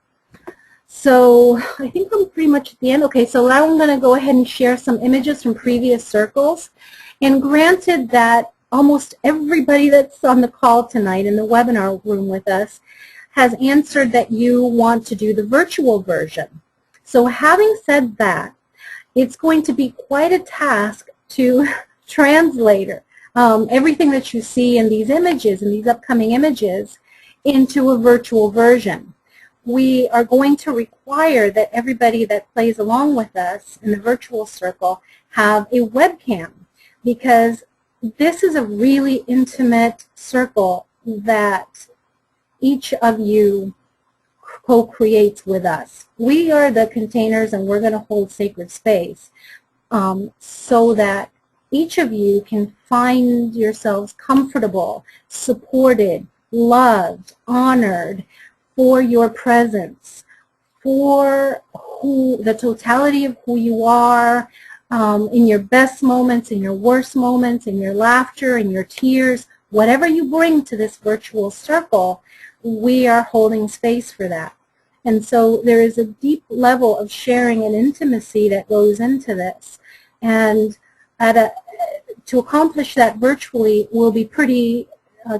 A: So I think I'm pretty much at the end. Okay, so now I'm going to go ahead and share some images from previous circles. And granted that almost everybody that's on the call tonight in the webinar room with us has answered that you want to do the virtual version. So having said that, it's going to be quite a task to translate everything that you see in these images, in these upcoming images, into a virtual version. We are going to require that everybody that plays along with us in the virtual circle have a webcam, because this is a really intimate circle that each of you co-creates with us. We are the containers, and we're going to hold sacred space so that each of you can find yourselves comfortable, supported, loved, honored for your presence, for the totality of who you are, in your best moments, in your worst moments, in your laughter, in your tears, whatever you bring to this virtual circle, we are holding space for that. And so there is a deep level of sharing and intimacy that goes into this. And to accomplish that virtually will be pretty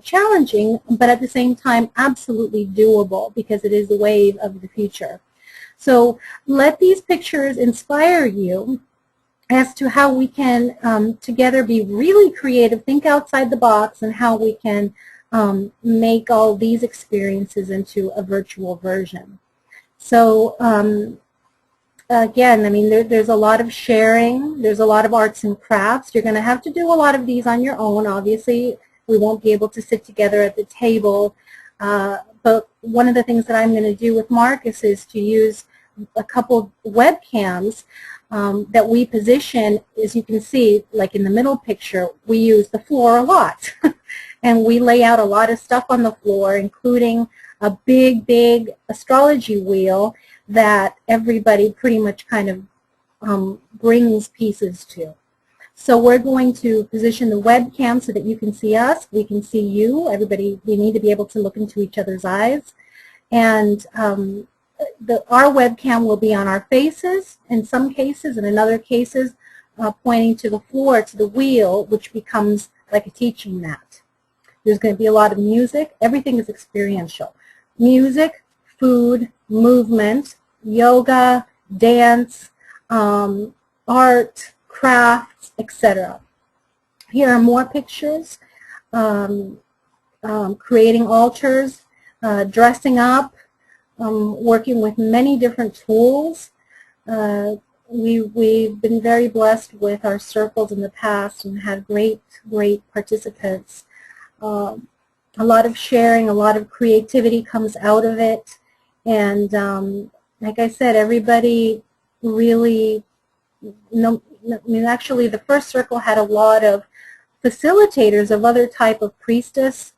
A: challenging, but at the same time absolutely doable, because it is the wave of the future. So let these pictures inspire you as to how we can together be really creative, think outside the box, and how we can make all these experiences into a virtual version. So again, I mean, there's a lot of sharing, there's a lot of arts and crafts. You're going to have to do a lot of these on your own. Obviously, we won't be able to sit together at the table, but one of the things that I'm going to do with Marcus is to use a couple webcams that we position. As you can see, like in the middle picture, we use the floor a lot. And we lay out a lot of stuff on the floor, including a big astrology wheel that everybody pretty much kind of brings pieces to. So we're going to position the webcam so that you can see us, we can see you. Everybody, we need to be able to look into each other's eyes. And our webcam will be on our faces in some cases, and in other cases pointing to the floor, to the wheel, which becomes like a teaching mat. There's going to be a lot of music. Everything is experiential. Music, food, movement, yoga, dance, art, crafts, etc. Here are more pictures. Creating altars, dressing up, working with many different tools. We've been very blessed with our circles in the past and had great participants. A lot of sharing, a lot of creativity comes out of it. And like I said, everybody really, actually the first circle had a lot of facilitators of other type of priestess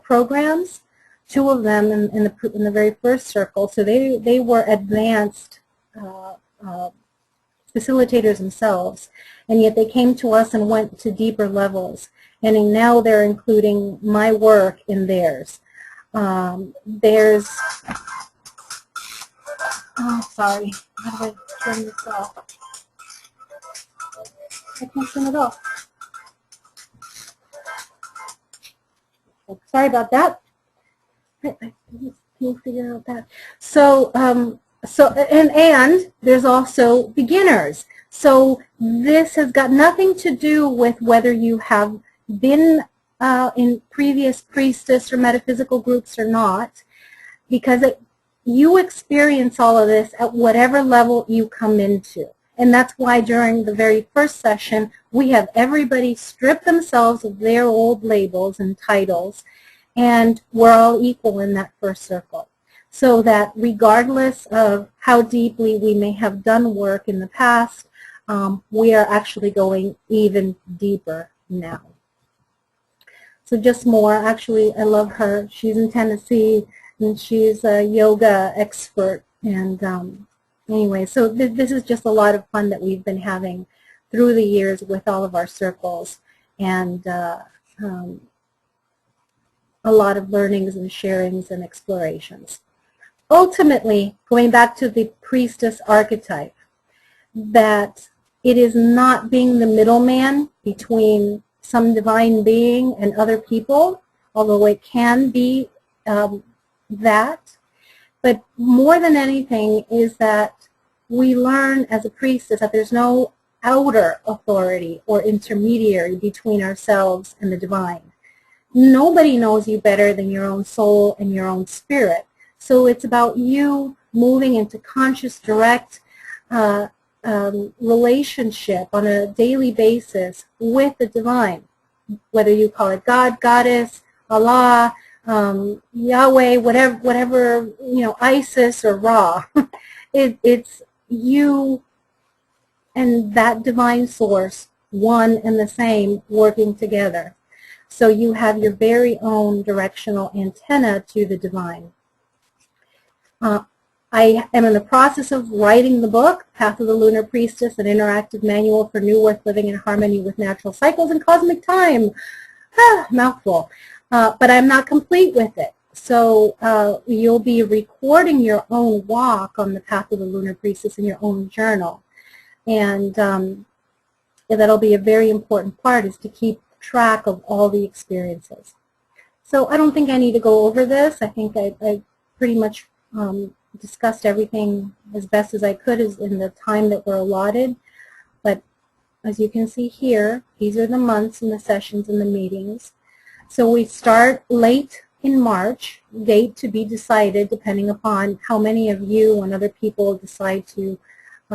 A: programs, 2 of them in the very first circle. So they were advanced facilitators themselves, and yet they came to us and went to deeper levels. And now they're including my work in theirs. There's, oh, sorry, how do I turn this off? I can't turn it off. Sorry about that. Can you figure out that? So, and there's also beginners. So this has got nothing to do with whether you have been in previous priestess or metaphysical groups or not, because you experience all of this at whatever level you come into. And that's why during the very first session, we have everybody strip themselves of their old labels and titles, and we're all equal in that first circle. So that regardless of how deeply we may have done work in the past, we are actually going even deeper now. So just more, actually, I love her. She's in Tennessee, and she's a yoga expert. And anyway, so this is just a lot of fun that we've been having through the years with all of our circles, and a lot of learnings and sharings and explorations. Ultimately, going back to the priestess archetype, that it is not being the middleman between some divine being and other people, although it can be that. But more than anything is that we learn as a priestess that there's no outer authority or intermediary between ourselves and the divine. Nobody knows you better than your own soul and your own spirit. So it's about you moving into conscious, direct relationship on a daily basis with the divine, whether you call it God, Goddess, Allah, Yahweh, whatever, Isis or Ra. It's you and that divine source, one and the same, working together. So you have your very own directional antenna to the divine. I am in the process of writing the book, Path of the Lunar Priestess, an interactive manual for new earth living in harmony with natural cycles and cosmic time. Mouthful. But I'm not complete with it. So you'll be recording your own walk on the Path of the Lunar Priestess in your own journal. And that'll be a very important part, is to keep track of all the experiences. So I don't think I need to go over this. I think I pretty much discussed everything as best as I could in the time that we're allotted. But as you can see here, these are the months and the sessions and the meetings. So we start late in March, date to be decided depending upon how many of you and other people decide to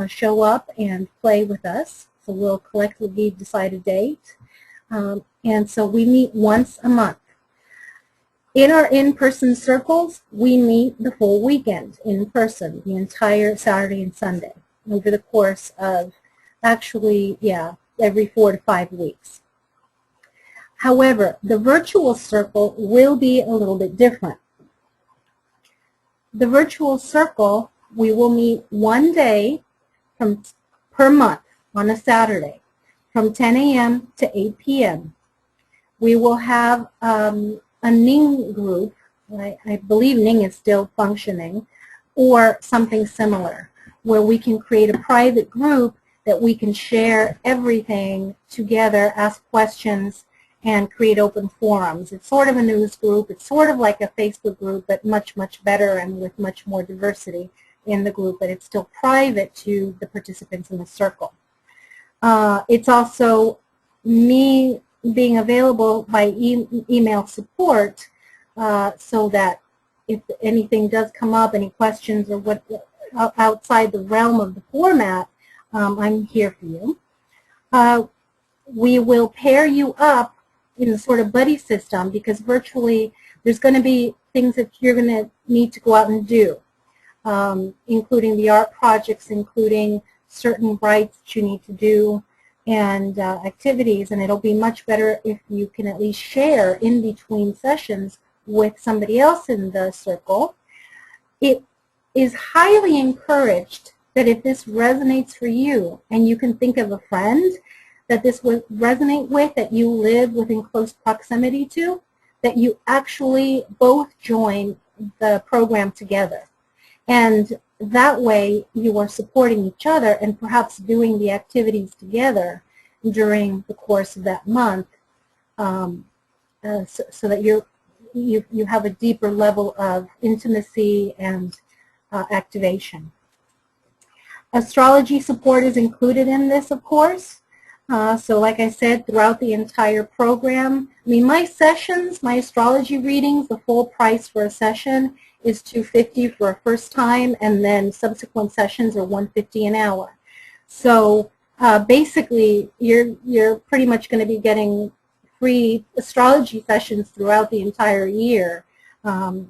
A: show up and play with us. So we'll collectively decide a date. And so we meet once a month. In our in-person circles, we meet the full weekend in person, the entire Saturday and Sunday, over the course of actually, every 4 to 5 weeks. However, the virtual circle will be a little bit different. The virtual circle, we will meet one day per month on a Saturday from 10 a.m. to 8 p.m. We will have a Ning group, I believe Ning is still functioning, or something similar, where we can create a private group that we can share everything together, ask questions, and create open forums. It's sort of a news group. It's sort of like a Facebook group, but much, much better and with much more diversity in the group, but it's still private to the participants in the circle. It's also me being available by email support so that if anything does come up, any questions or what outside the realm of the format, I'm here for you. We will pair you up in a sort of buddy system because virtually there's going to be things that you're going to need to go out and do, including the art projects, including certain rites that you need to do and activities, and it'll be much better if you can at least share in between sessions with somebody else in the circle. It is highly encouraged that if this resonates for you and you can think of a friend that this would resonate with, that you live within close proximity to, that you actually both join the program together. And that way you are supporting each other and perhaps doing the activities together during the course of that month so that you have a deeper level of intimacy and activation. Astrology support is included in this, of course. So like I said, throughout the entire program, I mean, my sessions, my astrology readings, the full price for a session is $250 for a first time, and then subsequent sessions are $150 an hour. So basically, you're pretty much going to be getting free astrology sessions throughout the entire year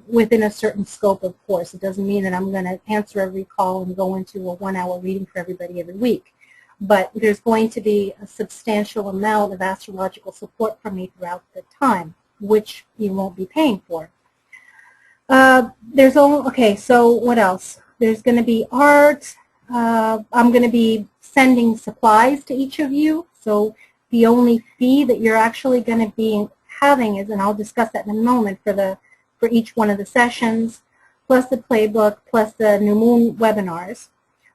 A: within a certain scope, of course. It doesn't mean that I'm going to answer every call and go into a 1-hour reading for everybody every week. But there's going to be a substantial amount of astrological support from me throughout the time, which you won't be paying for. Okay, so what else? There's going to be art. I'm going to be sending supplies to each of you. So the only fee that you're actually going to be having is, and I'll discuss that in a moment, for each one of the sessions, plus the playbook, plus the New Moon webinars.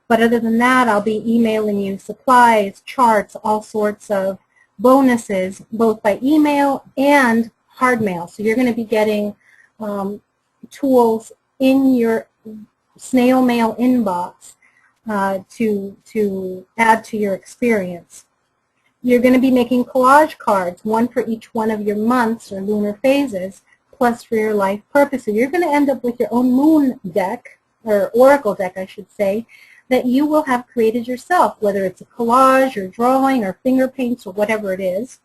A: But other than that, I'll be emailing you supplies, charts, all sorts of bonuses, both by email and hard mail. So you're going to be getting tools in your snail mail inbox to add to your experience. You're going to be making collage cards, one for each one of your months or lunar phases, plus for your life purpose. So you're going to end up with your own moon deck, or oracle deck, I should say, that you will have created yourself, whether it's a collage or drawing or finger paints or whatever it is.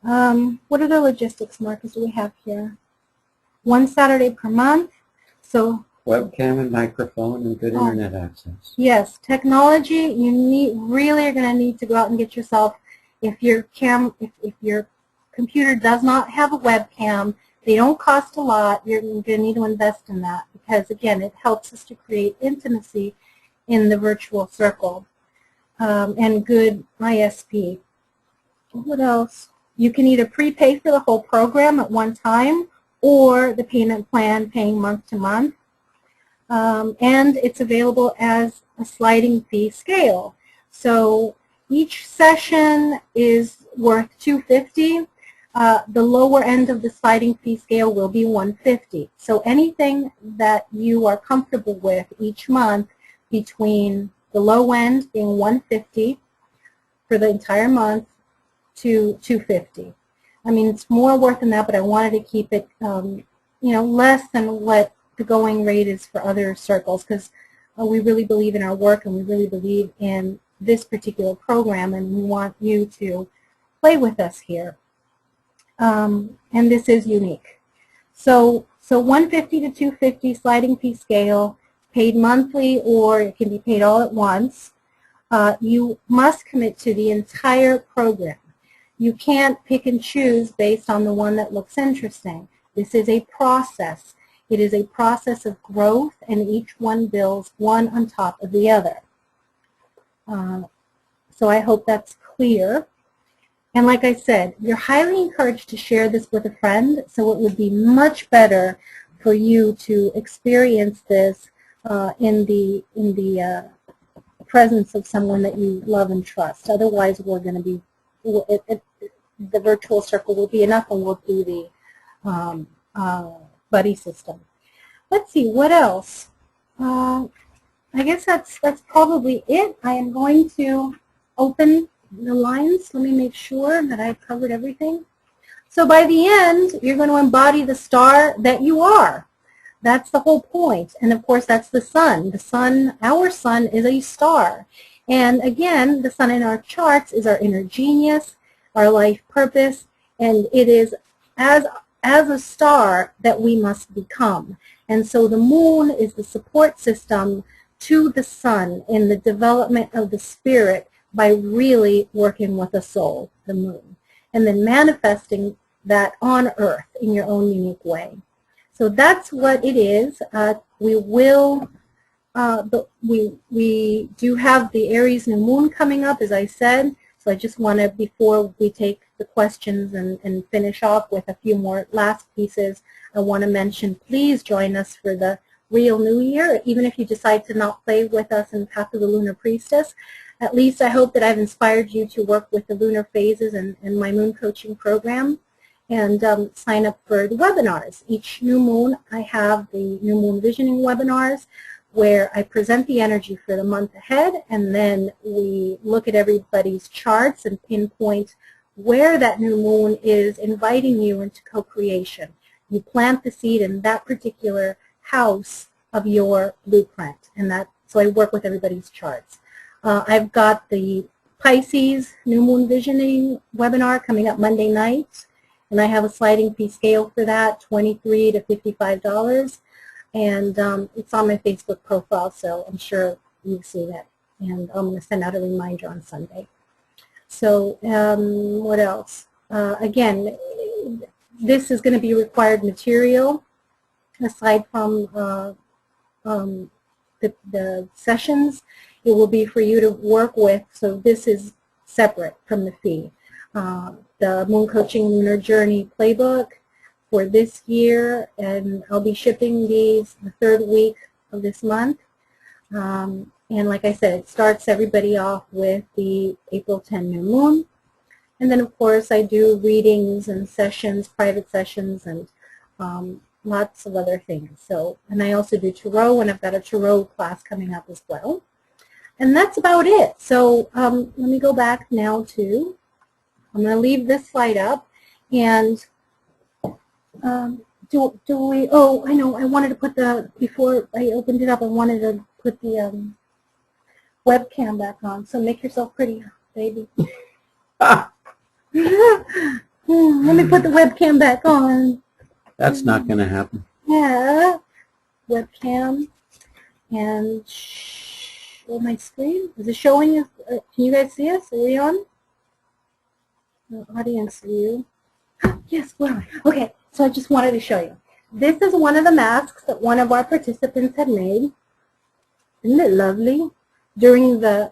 A: What other logistics, Marcus, do we have here? One Saturday per month. So
D: webcam and microphone and good internet access.
A: Yes, technology. You really are going to need to go out and get yourself. If your computer does not have a webcam, they don't cost a lot. You're going to need to invest in that because, again, it helps us to create intimacy in the virtual circle and good ISP. What else? You can either prepay for the whole program at one time or the payment plan, paying month to month. And it's available as a sliding fee scale. So each session is worth $250. The lower end of the sliding fee scale will be $150. So anything that you are comfortable with each month between the low end being $150 for the entire month to $250. I mean, it's more worth than that, but I wanted to keep it, less than what the going rate is for other circles because we really believe in our work and we really believe in this particular program and we want you to play with us here. And this is unique. So $150 to $250 sliding fee scale, paid monthly or it can be paid all at once. You must commit to the entire program. You can't pick and choose based on the one that looks interesting. This is a process. It is a process of growth, and each one builds one on top of the other. So I hope that's clear. And like I said, you're highly encouraged to share this with a friend, so it would be much better for you to experience this in the presence of someone that you love and trust. Otherwise, we're going to be, the virtual circle will be enough, and we'll do the buddy system. Let's see, what else? I guess that's probably it. I am going to open the lines. Let me make sure that I've covered everything. So by the end, you're going to embody the star that you are. That's the whole point. And of course, that's the sun. The sun, our sun, is a star. And again, the sun in our charts is our inner genius, our life purpose, and it is as a star that we must become. And so the moon is the support system to the sun in the development of the spirit by really working with the soul, the moon, and then manifesting that on earth in your own unique way. So that's what it is. We do have the Aries new moon coming up, as I said. So I just want to, before we take the questions and finish off with a few more last pieces, I want to mention, please join us for the real New Year. Even if you decide to not play with us in Path of the Lunar Priestess, at least I hope that I've inspired you to work with the lunar phases and my moon coaching program, and sign up for the webinars. Each new moon, I have the new moon visioning webinars where I present the energy for the month ahead, and then we look at everybody's charts and pinpoint where that new moon is inviting you into co-creation. You plant the seed in that particular house of your blueprint, and so I work with everybody's charts. I've got the Pisces new moon visioning webinar coming up Monday night, and I have a sliding fee scale for that, $23 to $55, and it's on my Facebook profile, so I'm sure you've seen it, and I'm going to send out a reminder on Sunday. So what else? Again, this is going to be required material aside from the sessions. It will be for you to work with, so this is separate from the fee. The Moon Coaching Lunar Journey Playbook for this year, and I'll be shipping these the 3rd week of this month. And like I said, it starts everybody off with the April 10 new moon. And then, of course, I do readings and sessions, private sessions, and lots of other things. So, and I also do tarot, and I've got a tarot class coming up as well. And that's about it. So let me go back now to, I'm going to leave this slide up, and do we, oh, I know, I wanted to put the, before I opened it up, I wanted to put the webcam back on. So make yourself pretty, baby. Let me put the webcam back on.
D: That's not going to happen.
A: Yeah, webcam, and show my screen. Is it showing us? Can you guys see us? Are we on? The audience view. Yes, we're on. Okay, so I just wanted to show you. This is one of the masks that one of our participants had made. Isn't it lovely? During the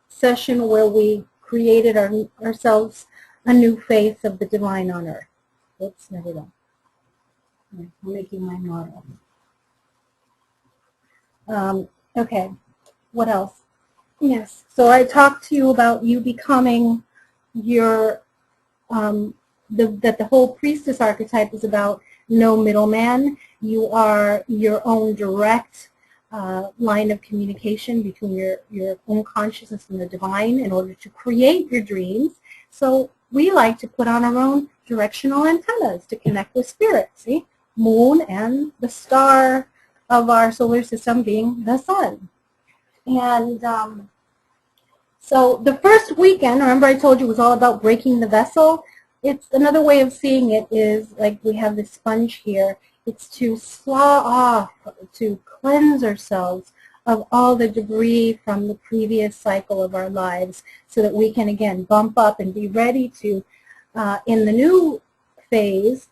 A: session where we created ourselves a new face of the divine on earth. Oops, there we go. I'm making my model. Okay, what else? Yes, so I talked to you about you becoming your, that the whole priestess archetype is about no middleman. You are your own direct line of communication between your own consciousness and the divine in order to create your dreams. So we like to put on our own directional antennas to connect with spirit. See, moon and the star of our solar system being the sun. And so the first weekend, remember I told you, was all about breaking the vessel. It's another way of seeing it is like we have this sponge here. It's to slaw off, to cleanse ourselves of all the debris from the previous cycle of our lives so that we can, again, bump up and be ready to, in the new phase,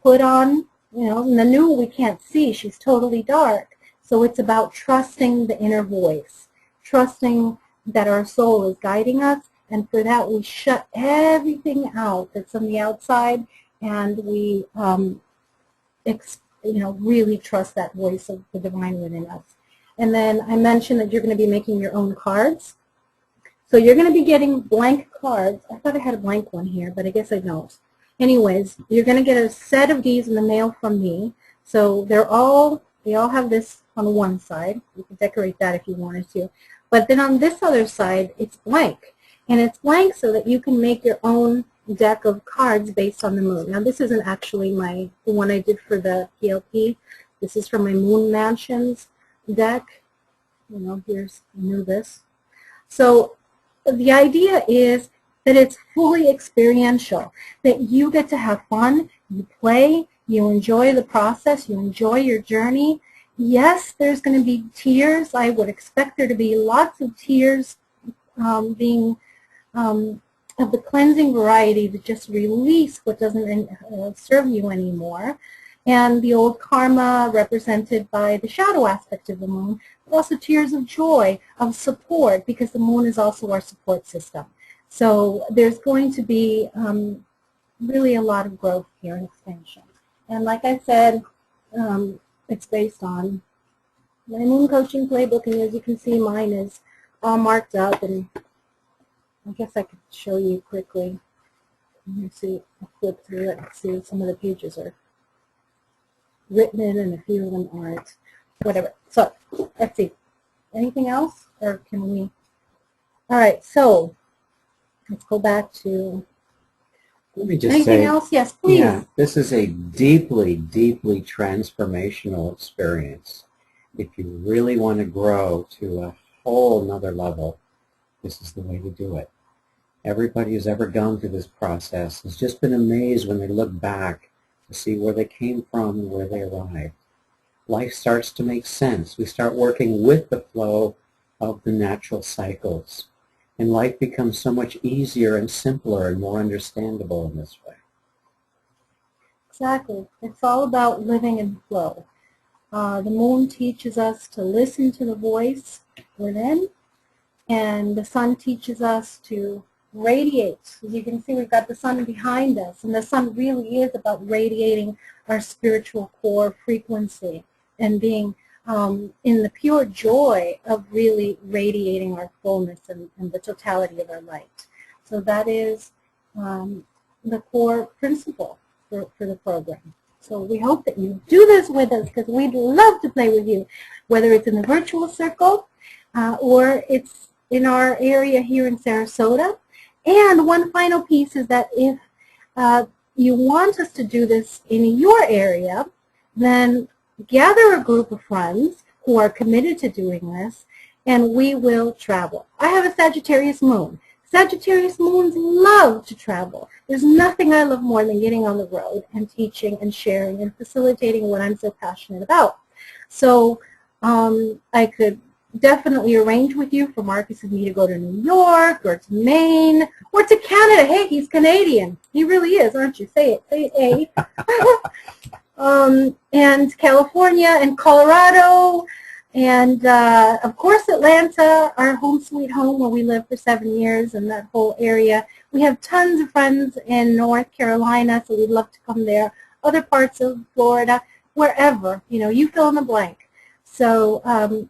A: put on, you know, in the new we can't see. She's totally dark. So it's about trusting the inner voice, trusting that our soul is guiding us, and for that we shut everything out that's on the outside, and we really trust that voice of the divine within us. And then I mentioned that you're going to be making your own cards. So you're going to be getting blank cards. I thought I had a blank one here, but I guess I don't. Anyways, you're going to get a set of these in the mail from me. So they all have this on one side. You can decorate that if you wanted to. But then on this other side, it's blank. And it's blank so that you can make your own deck of cards based on the moon. Now this isn't actually the one I did for the PLP. This is from my Moon Mansions deck. You know, here's, I knew this. So the idea is that it's fully experiential, that you get to have fun, you play, you enjoy the process, you enjoy your journey. Yes, there's going to be tears. I would expect there to be lots of tears being of the cleansing variety to just release what doesn't serve you anymore. And the old karma represented by the shadow aspect of the moon, but also tears of joy, of support, because the moon is also our support system. So there's going to be really a lot of growth here and expansion. And like I said, it's based on my moon coaching playbook, and as you can see, mine is all marked up, and I guess I could show you quickly. Let me see, I'll flip through it and see some of the pages are written in and a few of them aren't. Whatever. So let's see. Anything else, or can we? All right. So let's go back to.
D: Let me just
A: anything
D: say,
A: else? Yes, please.
D: Yeah, this is a deeply, deeply transformational experience. If you really want to grow to a whole nother level, this is the way to do it. Everybody who's ever gone through this process has just been amazed when they look back to see where they came from and where they arrived. Life starts to make sense. We start working with the flow of the natural cycles. And life becomes so much easier and simpler and more understandable in this way.
A: Exactly. It's all about living in flow. The moon teaches us to listen to the voice within, and the sun teaches us to radiate. As you can see, we've got the sun behind us, and the sun really is about radiating our spiritual core frequency and being in the pure joy of really radiating our fullness and the totality of our light. So that is the core principle for the program. So we hope that you do this with us, because we'd love to play with you, whether it's in the virtual circle or it's in our area here in Sarasota. And one final piece is that if you want us to do this in your area, then gather a group of friends who are committed to doing this, and we will travel. I have a Sagittarius moon. Sagittarius moons love to travel. There's nothing I love more than getting on the road and teaching and sharing and facilitating what I'm so passionate about. So I could definitely arrange with you for Marcus and me to go to New York or to Maine or to Canada. Hey, he's Canadian. He really is, aren't you? Say it. Say it, and California and Colorado, and of course Atlanta, our home sweet home where we lived for 7 years, and that whole area. We have tons of friends in North Carolina, so we'd love to come there. Other parts of Florida, wherever, you know, you fill in the blank. So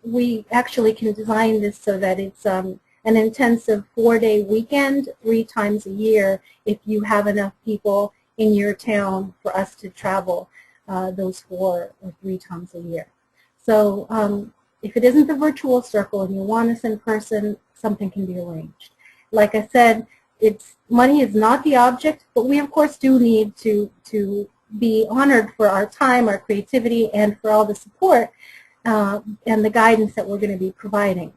A: we actually can design this so that it's an intensive 4-day weekend 3 times a year if you have enough people in your town for us to travel those 4 or 3 times a year. So if it isn't the virtual circle and you want us in person, something can be arranged. Like I said, money is not the object, but we of course do need to be honored for our time, our creativity, and for all the support and the guidance that we're going to be providing.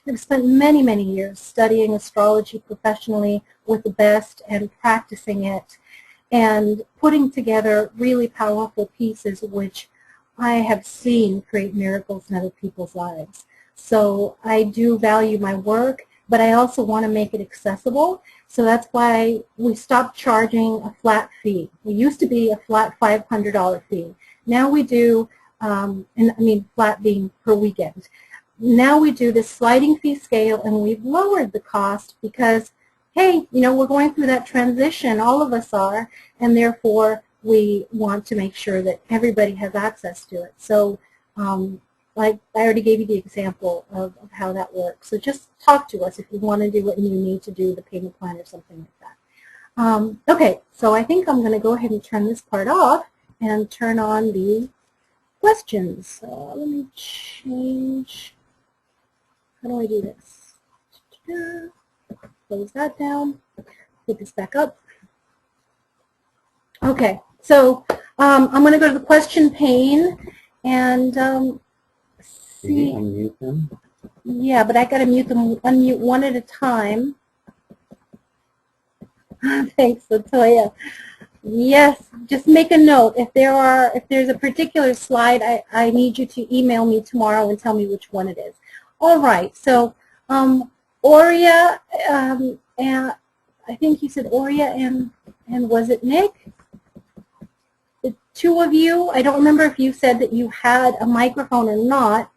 A: I've spent many, many years studying astrology professionally with the best and practicing it and putting together really powerful pieces which I have seen create miracles in other people's lives. So I do value my work, but I also want to make it accessible. So that's why we stopped charging a flat fee. We used to be a flat $500 fee. Now we do, and I mean flat being per weekend. Now we do this sliding fee scale, and we've lowered the cost because, hey, you know, we're going through that transition, all of us are, and therefore we want to make sure that everybody has access to it. So like I already gave you the example of how that works. So just talk to us if you want to do what you need to do, the payment plan or something like that. Okay, so I think I'm going to go ahead and turn this part off and turn on the questions. So let me change. How do I do this? Close that down. Put this back up. Okay, so I'm going to go to the question pane and see.
D: Can you unmute them?
A: Yeah, but I got to mute them, unmute one at a time. Thanks, Latoya. Yes, just make a note. If there's a particular slide, I need you to email me tomorrow and tell me which one it is. All right, so Aurea, and I think you said Aurea and was it Nick? The two of you, I don't remember if you said that you had a microphone or not.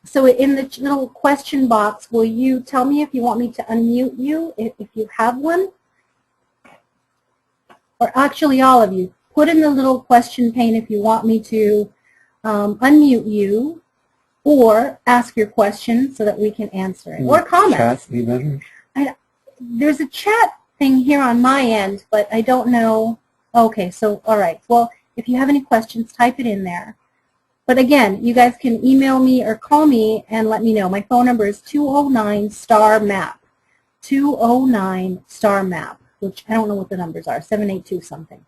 A: So in the little question box, will you tell me if you want me to unmute you, if you have one? Or actually all of you, put in the little question pane if you want me to unmute you or ask your question so that we can answer it. Or comments.
D: Chat, be better.
A: There's a chat thing here on my end, but I don't know. Okay, so all right. Well, if you have any questions, type it in there. But again, you guys can email me or call me and let me know. My phone number is 209-STAR-MAP. 209-STAR-MAP, which I don't know what the numbers are, 782 something.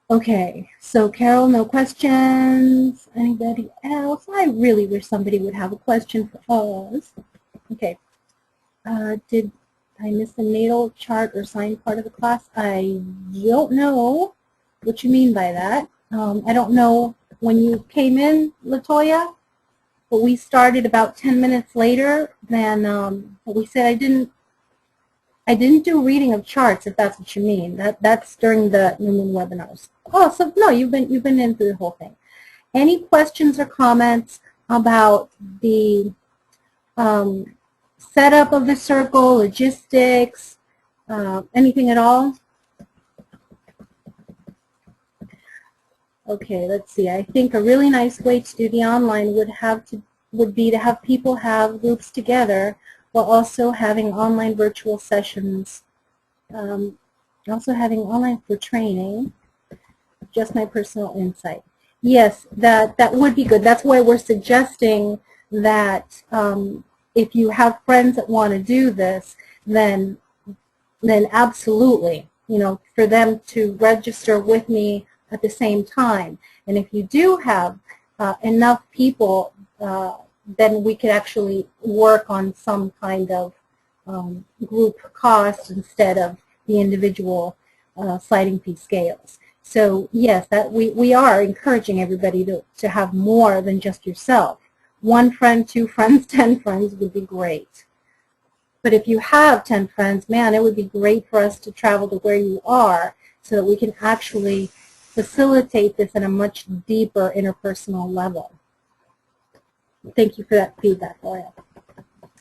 A: Okay, so Carol, no questions. Anybody else? I really wish somebody would have a question for us. Okay. Did I miss the natal chart or sign part of the class? I don't know what you mean by that. I don't know when you came in, Latoya, but we started about 10 minutes later than what we said. I didn't do reading of charts, if that's what you mean. That's during the New Moon webinars. Oh, so no, you've been in through the whole thing. Any questions or comments about the setup of the circle, logistics, anything at all? Okay, let's see. I think a really nice way to do the online would be to have people have groups together while also having online virtual sessions, also having online for training. Just my personal insight. Yes, that would be good. That's why we're suggesting that if you have friends that want to do this, then absolutely, you know, for them to register with me at the same time. And if you do have enough people, then we could actually work on some kind of group cost instead of the individual sliding fee scales. So yes, that we are encouraging everybody to have more than just yourself. 1 friend, 2 friends, 10 friends would be great. But if you have 10 friends, man, it would be great for us to travel to where you are so that we can actually facilitate this at a much deeper interpersonal level. Thank you for that feedback, Laura.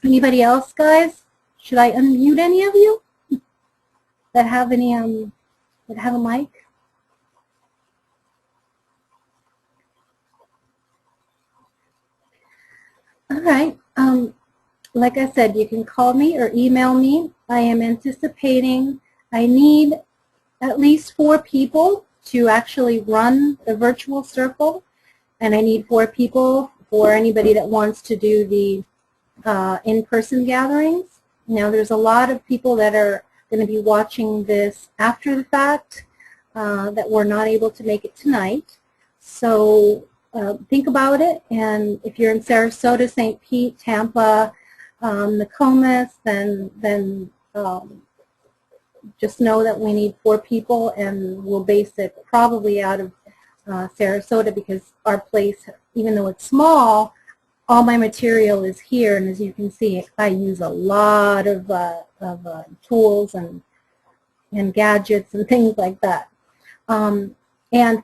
A: Anybody else, guys? Should I unmute any of you that have any that have a mic? All right. Like I said, you can call me or email me. I am anticipating I need at least 4 people to actually run the virtual circle, and I need 4 people for anybody that wants to do the in-person gatherings. Now, there's a lot of people that are going to be watching this after the fact that were not able to make it tonight. So think about it, and if you're in Sarasota, St. Pete, Tampa, Nokomis, then just know that we need 4 people, and we'll base it probably out of Sarasota because our place, even though it's small, all my material is here, and as you can see, I use a lot of tools and gadgets and things like that. And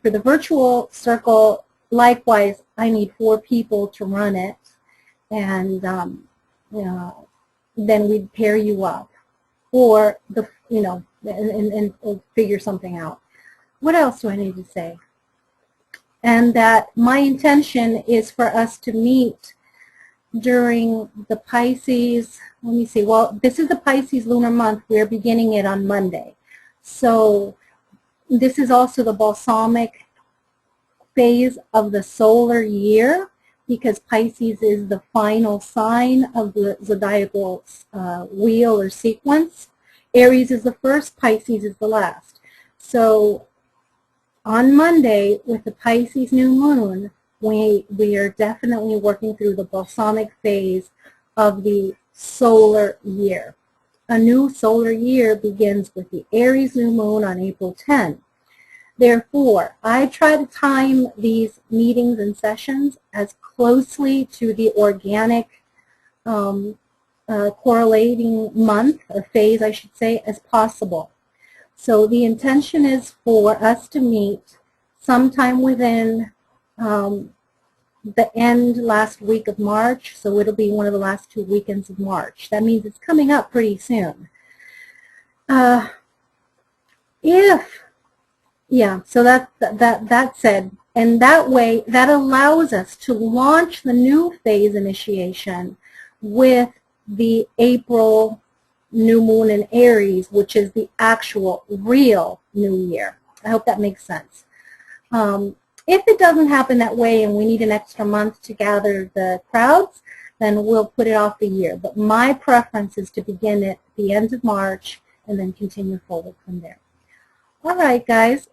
A: for the virtual circle, likewise, I need 4 people to run it, and then we'd pair you up, or and figure something out. What else do I need to say? and that my intention is for us to meet during the Pisces, let me see, well, this is the Pisces lunar month. We're beginning it on Monday. So this is also the balsamic phase of the solar year, because Pisces is the final sign of the zodiacal wheel or sequence. Aries is the first, Pisces is the last. So on Monday, with the Pisces new moon, we are definitely working through the balsamic phase of the solar year. A new solar year begins with the Aries new moon on April 10. Therefore, I try to time these meetings and sessions as closely to the organic correlating month, or phase I should say, as possible. So the intention is for us to meet sometime within the end last week of March, so it'll be one of the last 2 weekends of March. That means it's coming up pretty soon. So that said, and that way, that allows us to launch the new phase initiation with the April new moon in Aries, which is the actual real new year. I hope that makes sense. If it doesn't happen that way and we need an extra month to gather the crowds, then we'll put it off a year. But my preference is to begin at the end of March and then continue forward from there. All right, guys.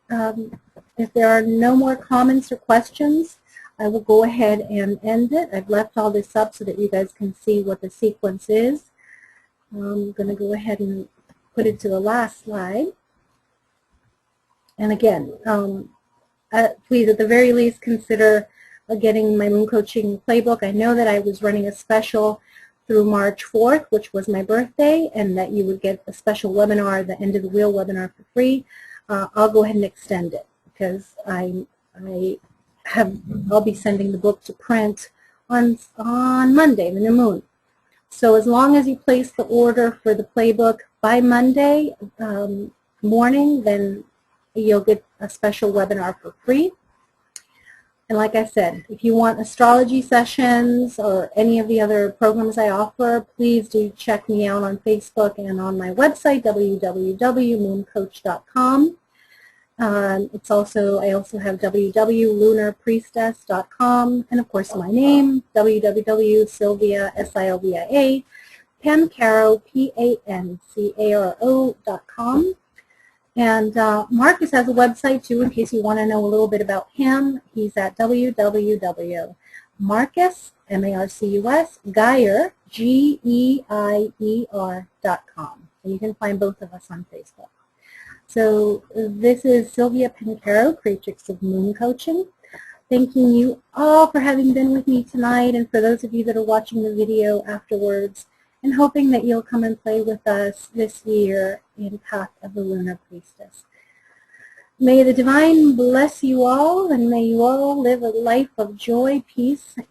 A: If there are no more comments or questions, I will go ahead and end it. I've left all this up so that you guys can see what the sequence is. I'm going to go ahead and put it to the last slide. And again, please, at the very least, consider getting my moon coaching playbook. I know that I was running a special through March 4th, which was my birthday, and that you would get a special webinar, the End of the Wheel webinar, for free. I'll go ahead and extend it because I'll be sending the book to print on Monday, the new moon. So as long as you place the order for the playbook by Monday morning, then you'll get a special webinar for free. And like I said, if you want astrology sessions or any of the other programs I offer, please do check me out on Facebook and on my website, www.mooncoach.com. I also have www.lunarpriestess.com, and of course my name, www.Silvia, Silvia Pancaro, Pancaro.com. And Marcus has a website too, in case you want to know a little bit about him. He's at www.Marcus, M-A-R-C-U-S, Geier, Geier.com. And you can find both of us on Facebook. So this is Silvia Pancaro, creatrix of Moon Coaching. Thanking you all for having been with me tonight, and for those of you that are watching the video afterwards, and hoping that you'll come and play with us this year in Path of the Lunar Priestess. May the Divine bless you all, and may you all live a life of joy, peace, and